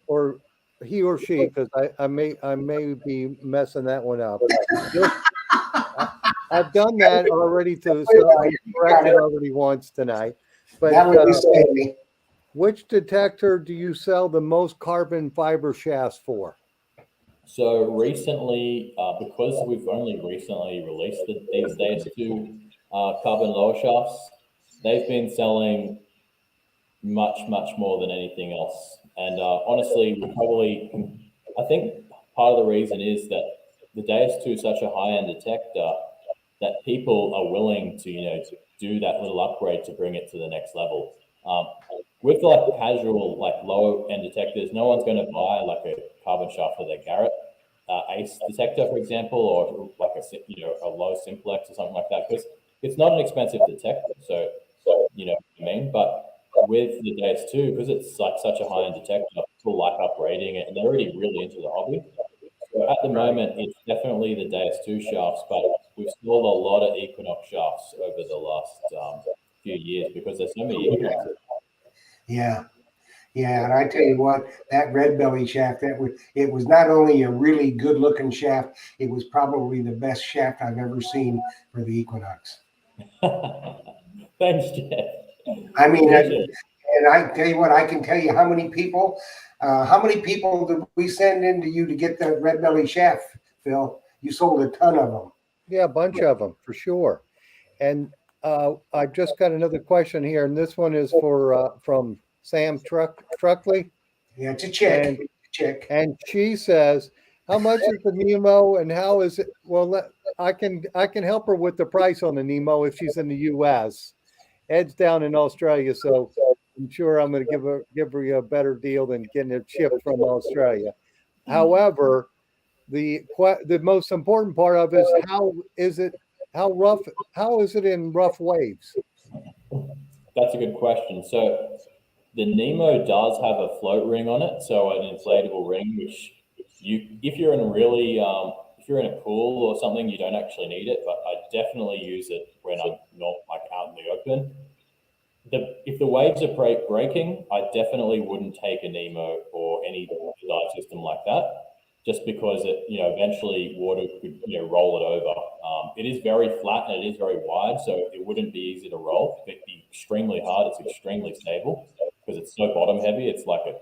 or he or she, because I may be messing that one up. I've done that already I corrected already once tonight. But which detector do you sell the most carbon fiber shafts for? So recently, because we've only recently released these Deus 2 carbon lower shafts, they've been selling much more than anything else. And honestly, I think part of the reason is that the Deus 2 is such a high-end detector that people are willing to, do that little upgrade to bring it to the next level. With like casual, like low-end detectors, no one's going to buy like a carbon shaft for their Garrett Ace detector, for example, or like a low simplex or something like that, because it's not an expensive detector. So you know what I mean. But with the Deus 2, because it's like such a high-end detector, people like upgrading it, and they're already really into the hobby. So at the moment, it's definitely the Deus 2 shafts, but we've sold a lot of Equinox shafts over the last few years because there's so many Equinox. Yeah, and I tell you what, that red belly shaft, it was not only a really good looking shaft, it was probably the best shaft I've ever seen for the Equinox. Thanks, Jeff. I mean, and I tell you what, I can tell you how many people did we send into you to get the red belly shaft, Phil? You sold a ton of them. Yeah, a bunch of them for sure. And I've just got another question here, and this one is from Sam Truckley. Yeah, it's a chick. And she says, "How much is the Nemo, and how is it?" Well, I can help her with the price on the Nemo if she's in the U.S. Ed's down in Australia, so I'm sure I'm going to give her a better deal than getting it shipped from Australia. However, the most important part of it is how is it in rough waves? That's a good question. So the Nemo does have a float ring on it, so an inflatable ring, which if you're in a pool or something, you don't actually need it, but I definitely use it when I'm not like out in the open. If the waves are breaking, I definitely wouldn't take a Nemo or any dive system like that, just because eventually water could roll it over. It is very flat and it is very wide, so it wouldn't be easy to roll. It'd be extremely hard. It's extremely stable because it's so bottom heavy. It's like a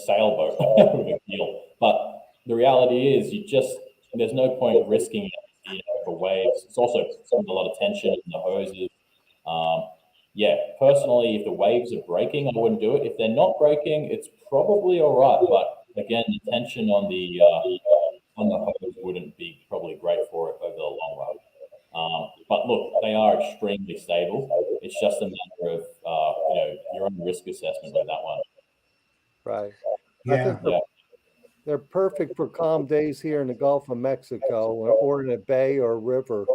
sailboat with a keel. But the reality is, there's no point risking it, for waves. It's also a lot of tension in the hoses. yeah, personally, if the waves are breaking, I wouldn't do it. If they're not breaking, it's probably all right. But again, the tension on the hose wouldn't be probably great for it over the long run. But look, they are extremely stable. It's just a matter of your own risk assessment with that one. Right. I Yeah. think Yeah, they're perfect for calm days here in the Gulf of Mexico or in a bay or a river.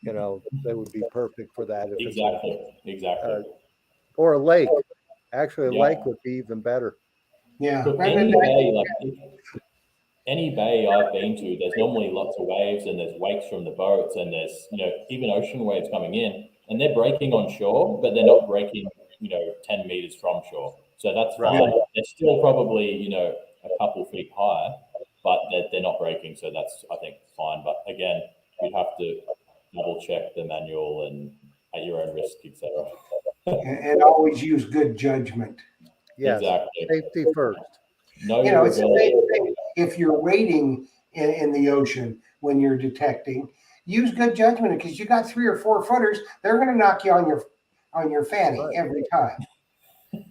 You know, they would be perfect for that if it's exactly. or a lake. Actually, a Yeah. lake would be even better. Yeah. Look, And any bay I've been to, there's normally lots of waves and there's wakes from the boats and there's, even ocean waves coming in and they're breaking on shore, but they're not breaking, 10 meters from shore. So that's Right. fine. They're still probably, a couple feet high, but they're not breaking. So that's, I think, fine. But again, you'd have to double check the manual and at your own risk, etc. and always use good judgment. Yes. Exactly. Safety first. Know You know, your it's the ability. same thing. If you're wading in the ocean when you're detecting, use good judgment because you got 3 or 4 footers. They're going to knock you on your fanny Right. every time.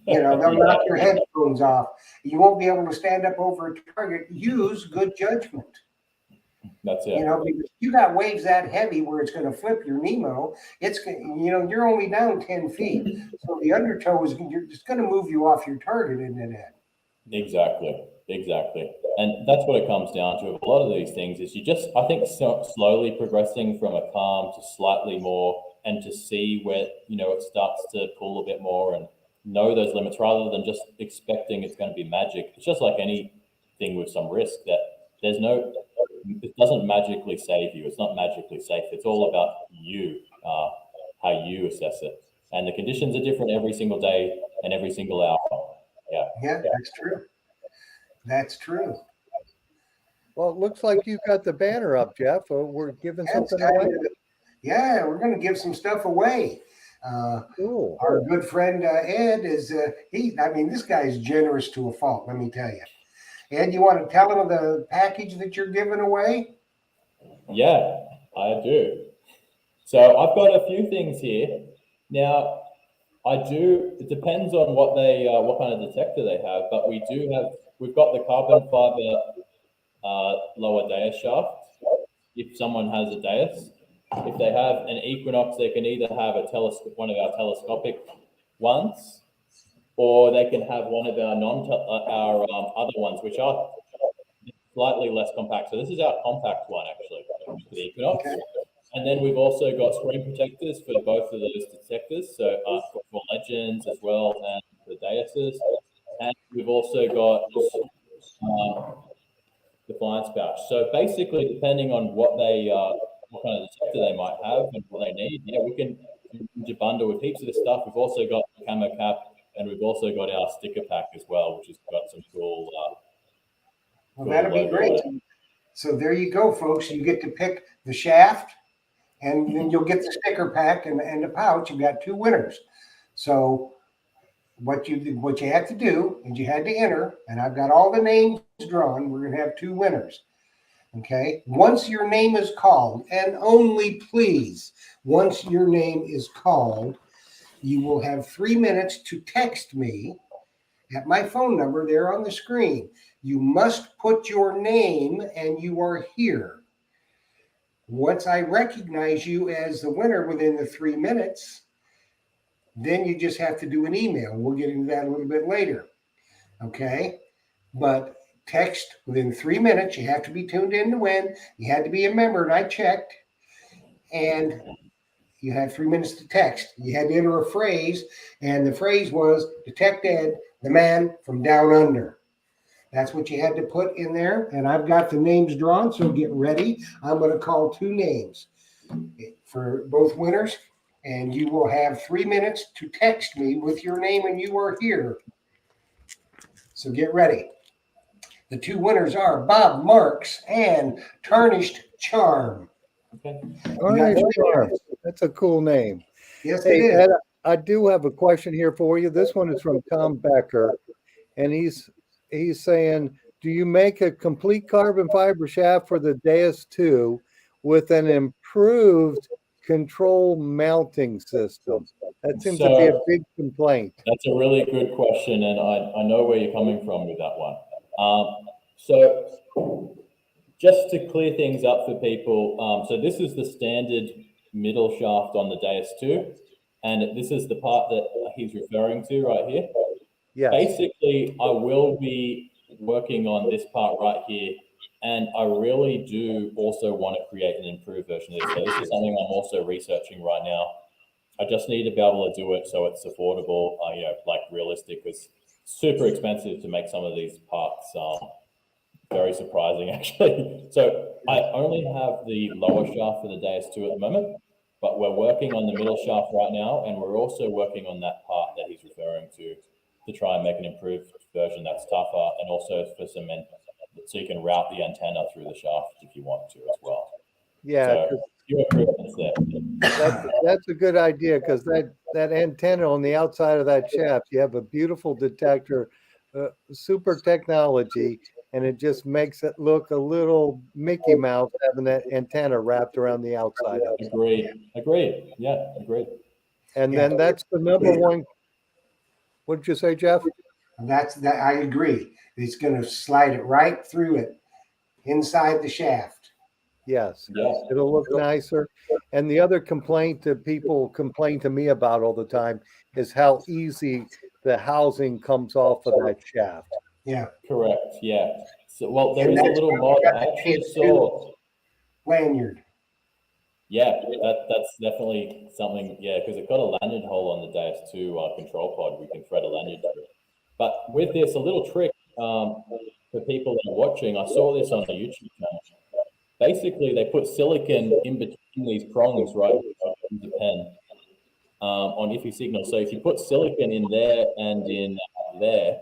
They'll knock your headphones off. You won't be able to stand up over a target. Use good judgment. That's it. Because you got waves that heavy where it's going to flip your Nemo. You're only down 10 feet. So the undertow you're just going to move you off your target, isn't it? Exactly. And that's what it comes down to. A lot of these things is you just, I think, slowly progressing from a calm to slightly more and to see where, it starts to pull a bit more and know those limits rather than just expecting it's going to be magic. It's just like anything with some risk that it doesn't magically save you. It's not magically safe. It's all about you, how you assess it. And the conditions are different every single day and every single hour. Yeah, that's true. That's true. Well, it looks like you've got the banner up, Jeff. We're giving Yeah, it's something time away. Yeah, we're going to give some stuff away. Cool. Our good friend Ed is this guy's generous to a fault, let me tell you. Ed, you want to tell him the package that you're giving away? Yeah, I do. So I've got a few things here. Now, it depends on what kind of detector they have, but we've got the carbon fiber lower Deus shaft. If someone has a Deus, if they have an Equinox, they can either have one of our telescopic ones, or they can have one of our other ones, which are slightly less compact. So this is our compact one, actually, for the Equinox. Okay. And then we've also got screen protectors for both of those detectors, so for Legends as well and the Deuses. And we've also got Defiance pouch. So basically, depending on what kind of detector they might have and what they need, we can bundle with heaps of this stuff. We've also got the camo cap, and we've also got our sticker pack as well, which has got some cool. Well, that'll be great. So there you go, folks. You get to pick the shaft, and then you'll get the sticker pack and the pouch. You've got 2 winners. So what you have to do is you had to enter, and I've got all the names drawn. We're going to have 2 winners. Okay. Once your name is called, and only please, once your name is called, you will have 3 minutes to text me at my phone number there on the screen. You must put your name and you are here. Once I recognize you as the winner within the 3 minutes, then you just have to do an email. We'll get into that a little bit later. Okay. But text within 3 minutes. You have to be tuned in to win. You had to be a member, and I checked. And you had 3 minutes to text. You had to enter a phrase, and the phrase was Detect Ed, the man from down under. That's what you had to put in there. And I've got the names drawn, so get ready. I'm going to call 2 names for both winners, and you will have 3 minutes to text me with your name and you are here. So get ready. The 2 winners are Bob Marks and Tarnished Charm. Okay. Tarnished Charm. That's a cool name. Yes, Hey, it is. Ed, I do have a question here for you. This one is from Tom Becker, and he's saying, do you make a complete carbon fiber shaft for the Deus 2 with an improved control mounting system. That seems to be a big complaint. That's a really good question, and I know where you're coming from with that one. So just to clear things up for people, so this is the standard middle shaft on the Deus 2, and this is the part that he's referring to right here. Yes. Basically, I will be working on this part right here, and I really do also want to create an improved version of this. So this is something I'm also researching right now. I just need to be able to do it so it's affordable, like realistic. It's super expensive to make some of these parts. Very surprising, actually. So I only have the lower shaft for the Deus 2 at the moment, but we're working on the middle shaft right now, and we're also working on that part that he's referring to try and make an improved version that's tougher, and also for so you can route the antenna through the shaft if you want to as well. Yeah, so your improvements there. That's a good idea, because that antenna on the outside of that shaft, you have a beautiful detector, super technology, and it just makes it look a little Mickey Mouse having that antenna wrapped around the outside of it. Agreed. Yeah, agreed. And then that's the number one. What did you say, Jeff? That I agree. It's going to slide it right through it inside the shaft. Yes. Yeah. It'll look nicer. And the other complaint that people complain to me about all the time is how easy the housing comes off of that shaft. Yeah. Correct. Yeah. So, well, there is a little mod I actually saw. Lanyard. Yeah, that's definitely something. Yeah, because it got a lanyard hole on the Deus 2 control pod. We can thread a lanyard through it. But with this, a little trick for people that are watching. I saw this on a YouTube channel. Basically, they put silicon in between these prongs, right, in the pen on iffy signal. So if you put silicon in there and in there,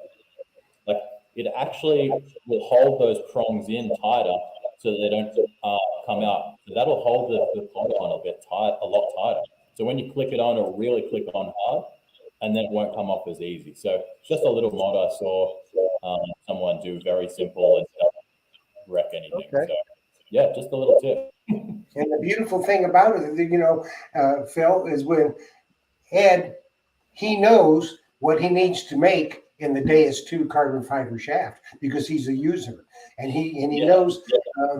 like it actually will hold those prongs in tighter so that they don't come out. So that'll hold the pod on a lot tighter. So when you click it on, it'll really click on hard, and then it won't come off as easy. So just a little mod I saw someone do, very simple and doesn't wreck anything. Okay. So yeah, just a little tip. And the beautiful thing about it, Phil, is when Ed, he knows what he needs to make in the Deus 2 carbon fiber shaft, because he's a user, and he knows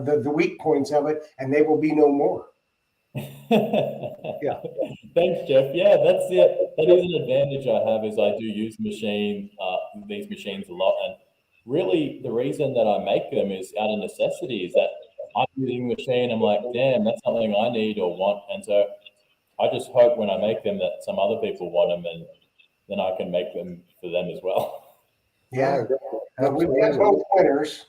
the weak points of it, and they will be no more. Yeah. Thanks, Jeff. Yeah, that's it. That is an advantage I have, is I do use these machines a lot, and really the reason that I make them is out of necessity. Is that I'm using the machine, I'm like, damn, that's something I need or want, and so I just hope when I make them that some other people want them, and then I can make them for them as well. Yeah, but we've got both winners.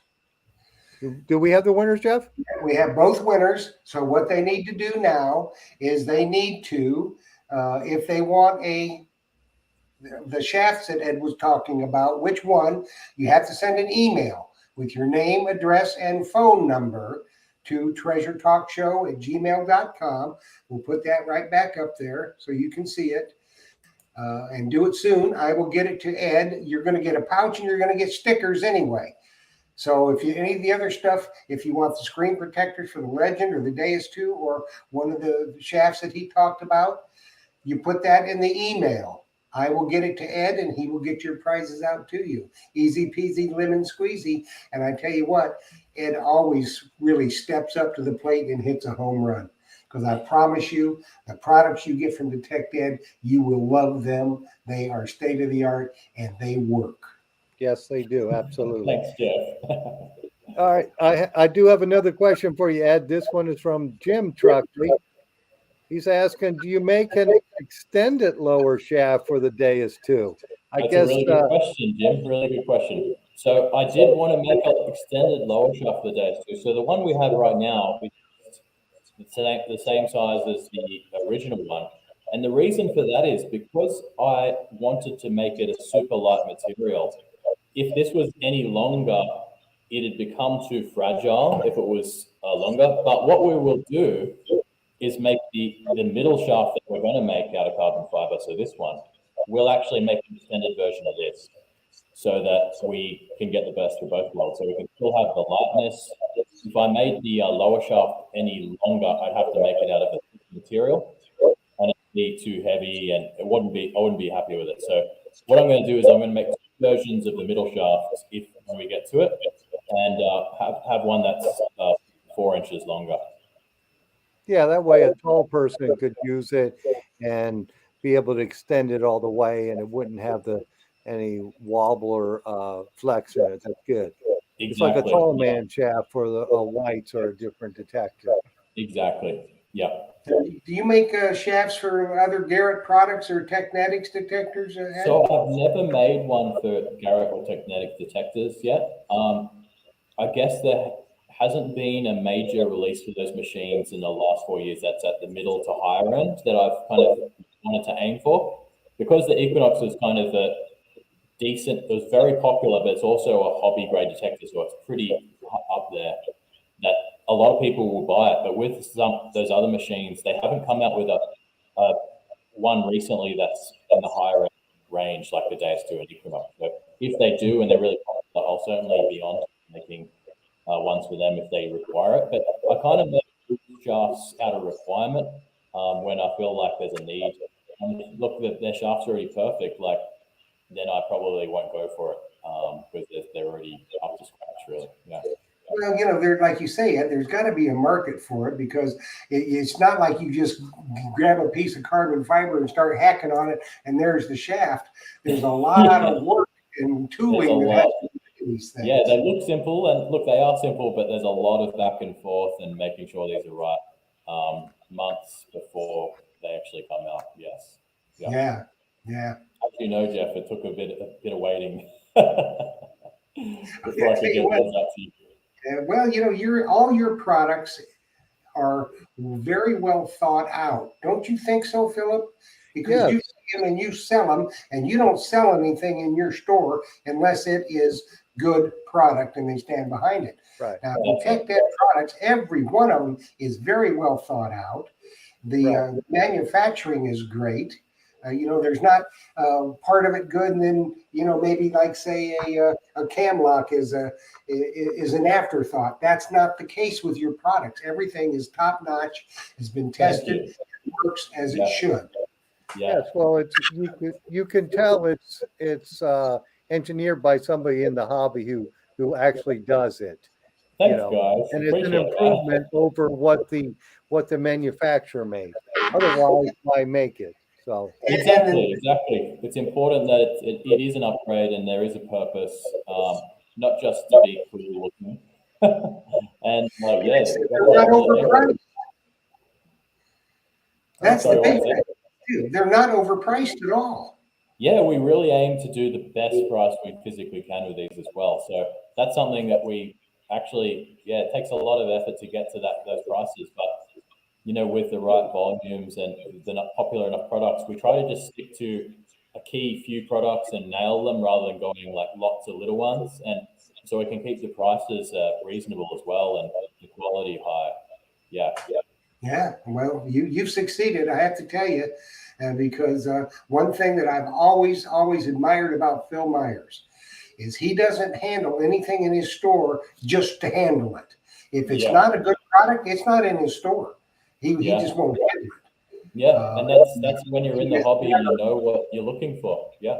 Do we have the winners, Jeff? We have both winners. So what they need to do now is they need to, if they want the shafts that Ed was talking about, which one, you have to send an email with your name, address, and phone number to treasuretalkshow@gmail.com. We'll put that right back up there so you can see it. And do it soon. I will get it to Ed. You're going to get a pouch, and you're going to get stickers anyway. So if you any of the other stuff, if you want the screen protectors for the Legend or the Deus 2 or one of the shafts that he talked about, you put that in the email. I will get it to Ed, and he will get your prizes out to you. Easy peasy, lemon squeezy. And I tell you what, Ed always really steps up to the plate and hits a home run. Because I promise you, the products you get from Detect Ed, you will love them. They are state of the art, and they work. Yes, they do. Absolutely. Thanks, Jeff. All right. I do have another question for you, Ed. This one is from Jim Truckley. He's asking, do you make an extended lower shaft for the Deus 2? That's a really good question, Jim. Really good question. So I did want to make an extended lower shaft for the Deus 2. So the one we have right now is the same size as the original one. And the reason for that is because I wanted to make it a super light material. If this was any longer, it'd become too fragile if it was longer. But what we will do is make the middle shaft that we're going to make out of carbon fiber. So this one, we'll actually make an extended version of this so that we can get the best of both worlds. So we can still have the lightness. If I made the lower shaft any longer, I'd have to make it out of a material, and it'd be too heavy, and I wouldn't be happy with it. So what I'm going to do is I'm going to make 2 versions of the middle shaft when we get to it, and have one that's 4 inches longer. Yeah, that way a tall person could use it and be able to extend it all the way, and it wouldn't have any wobble or flex in it. That's good. It's like a Exactly. tall man shaft for the whites or a different detector. Exactly. Yeah. Do you make shafts for other Garrett products or Technetics detectors? So I've never made one for Garrett or Technetic detectors yet. I guess there hasn't been a major release for those machines in the last 4 years that's at the middle to higher end that I've kind of wanted to aim for. Because the Equinox was kind of a decent, it was very popular, but it's also a hobby grade detector, so it's pretty up there that a lot of people will buy it. But with those other machines, they haven't come out with a one recently that's in the higher end range, like the Deus 2 and Equinox. So if they do and they're really popular, I'll certainly be on making ones for them if they require it. But I kind of make shafts out of requirement when I feel like there's a need. And look, their shafts are already perfect. Like, then I probably won't go for it because they're already up to scratch, really. Yeah. Well, there, like you say, there's got to be a market for it, because it's not like you just grab a piece of carbon fiber and start hacking on it and there's the shaft. There's a lot of work and tooling that has to do these things. Yeah, they look simple, and look, they are simple, but there's a lot of back and forth and making sure these are right months before they actually come out. Yes. Yeah. As you know, Jeff, it took a bit of waiting before I could get those out to you. Well, all your products are very well thought out. Don't you think so, Philip? Because you see them and you sell them, and you don't sell anything in your store unless it is good product and they stand behind it. Right. Now, the TechNet products, every one of them is very well thought out. The manufacturing is great. There's not part of it good, and then maybe like say a cam lock is an afterthought. That's not the case with your products. Everything is top notch, has been tested, works as it should. Yes, well, you can tell it's engineered by somebody in the hobby who actually does it. Thanks, guys. And it's an improvement over what the manufacturer made. Otherwise, why make it? So exactly. It's important that it is an upgrade and there is a purpose, not just to be cool looking. And they're not overpriced. That's the big thing too. They're not overpriced at all. Yeah, we really aim to do the best price we physically can with these as well. So that's something that we actually, it takes a lot of effort to get to those prices, but with the right volumes and the not popular enough products, we try to just stick to a key few products and nail them rather than going like lots of little ones. And so we can keep the prices reasonable as well and the quality high. Yeah. Well, you've succeeded, I have to tell you, because one thing that I've always admired about Phil Myers is he doesn't handle anything in his store just to handle it. If it's not a good product, it's not in his store. He just won't handle it. Yeah, and that's when you're in the hobby, you know what you're looking for. Yeah.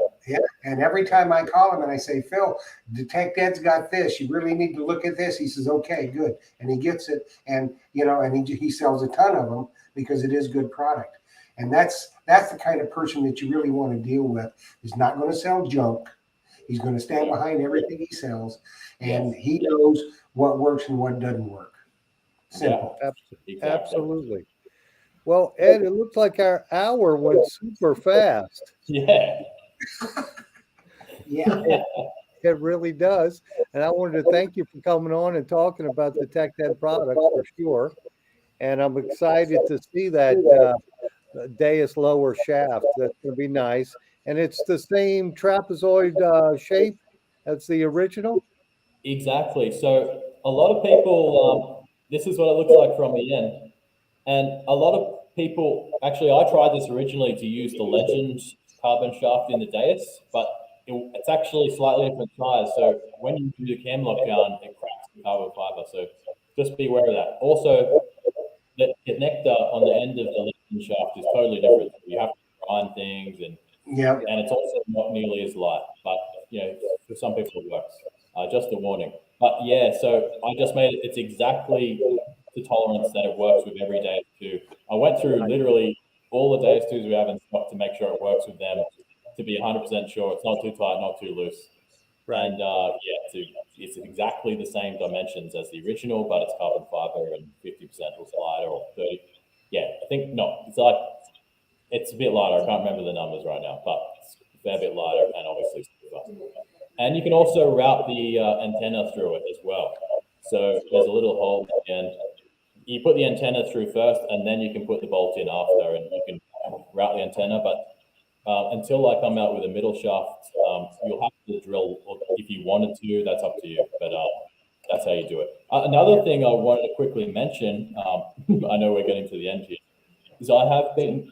And every time I call him and I say, Phil, TechNet's got this. You really need to look at this. He says, okay, good. And he gets it. And, and he sells a ton of them because it is good product. And that's the kind of person that you really want to deal with. He's not going to sell junk. He's going to stand behind everything he sells. And he knows what works and what doesn't work. Simple. Yeah, absolutely. Well, Ed, it looks like our hour went super fast. Yeah. It really does. And I wanted to thank you for coming on and talking about the TechNet product for sure. And I'm excited to see that Deus lower shaft. That's going to be nice. And it's the same trapezoid shape as the original? Exactly. So a lot of people, this is what it looks like from the end. And a lot of people, actually, I tried this originally to use the Legends carbon shaft in the Deus, but it's actually slightly different size. So when you do the cam lockdown, it cracks the carbon fiber. So just be aware of that. Also, the connector on the end of the shaft is totally different. You have to grind things, and Yeah. it's also not nearly as light. But for some people it works. Just a warning. But yeah, so I just made it. It's exactly the tolerance that it works with every day too. I went through literally all the DS2s we have in stock to make sure it works with them, to be 100% sure it's not too tight, not too loose. Right. And it's exactly the same dimensions as the original, but it's carbon fiber and 50% lighter, or 30. Yeah, I think no, it's a bit lighter. I can't remember the numbers right now, but it's a fair bit lighter, and obviously super. And you can also route the antenna through it as well. So there's a little hole at the end. You put the antenna through first, and then you can put the bolt in after, and you can route the antenna. But until I come out with a middle shaft, you'll have to drill, or if you wanted to, that's up to you. But that's how you do it. Another thing I wanted to quickly mention, I know we're getting to the end here, is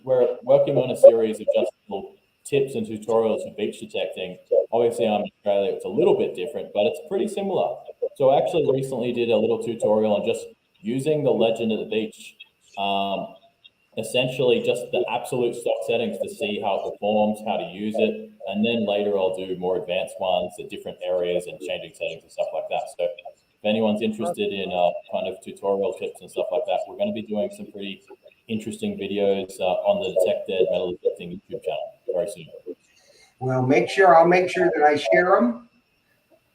we're working on a series of just little tips and tutorials for beach detecting. Obviously, I'm in Australia, it's a little bit different, but it's pretty similar. So I actually recently did a little tutorial on just using the Legend at the beach, essentially just the absolute stock settings to see how it performs, how to use it, and then later I'll do more advanced ones, the different areas and changing settings and stuff like that. So if anyone's interested in kind of tutorial tips and stuff like that, we're going to be doing some pretty interesting videos on the Detected Metal Detecting YouTube channel very soon. Well, I'll make sure that I share them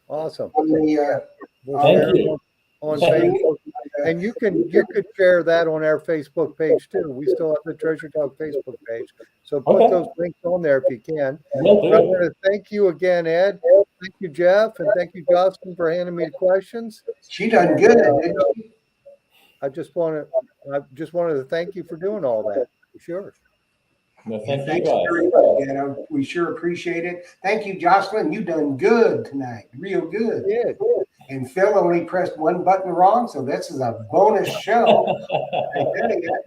Awesome. on the Thank you. On Facebook. And you could share that on our Facebook page too. We still have the Treasure Talk Facebook page. So put Okay. those links on there if you can. Will But I do. want to thank you again, Ed. Thank you, Jeff, and thank you, Justin, for handing me the questions. She done good, didn't she? I just wanted to thank you for doing all that. For sure. No, And thank you thanks guys. very much, Dad. We sure appreciate it. Thank you, Jocelyn. You done good tonight, real good. Yeah. And Phil only pressed one button wrong, so this is a bonus show. I tell you.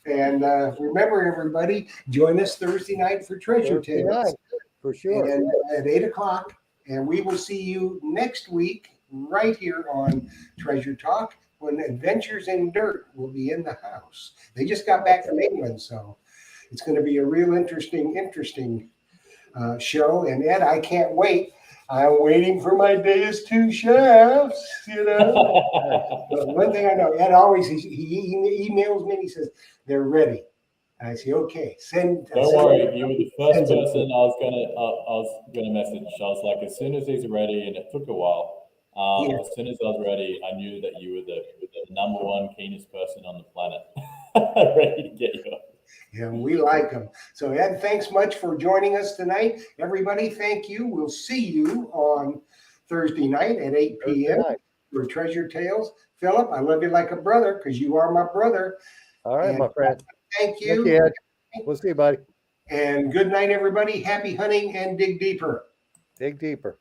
And remember, everybody, join us Thursday night for Treasure Thursday Tales. night, for sure. And at 8:00, and we will see you next week right here on Treasure Talk when Adventures in Dirt will be in the house. They just got back from England, so it's going to be a real interesting show. And Ed, I can't wait. I'm waiting for my DS2 shafts, But one thing I know, Ed always, he emails me and he says, they're ready. And I say, okay, Don't worry, you were the first person I was gonna message. I was like, as soon as he's ready, and it took a while. Yeah. As soon as I was ready, I knew that you were the number one keenest person on the planet, ready to get you. Yeah, we like them. So Ed, thanks much for joining us tonight. Everybody, thank you. We'll see you on Thursday night at 8 p.m. Thursday night. for Treasure Tales. Philip, I love you like a brother because you are my brother. All right, And my friend. Thank Thank you. you, Ed. We'll see you, buddy. And good night, everybody. Happy hunting and dig deeper. Dig deeper.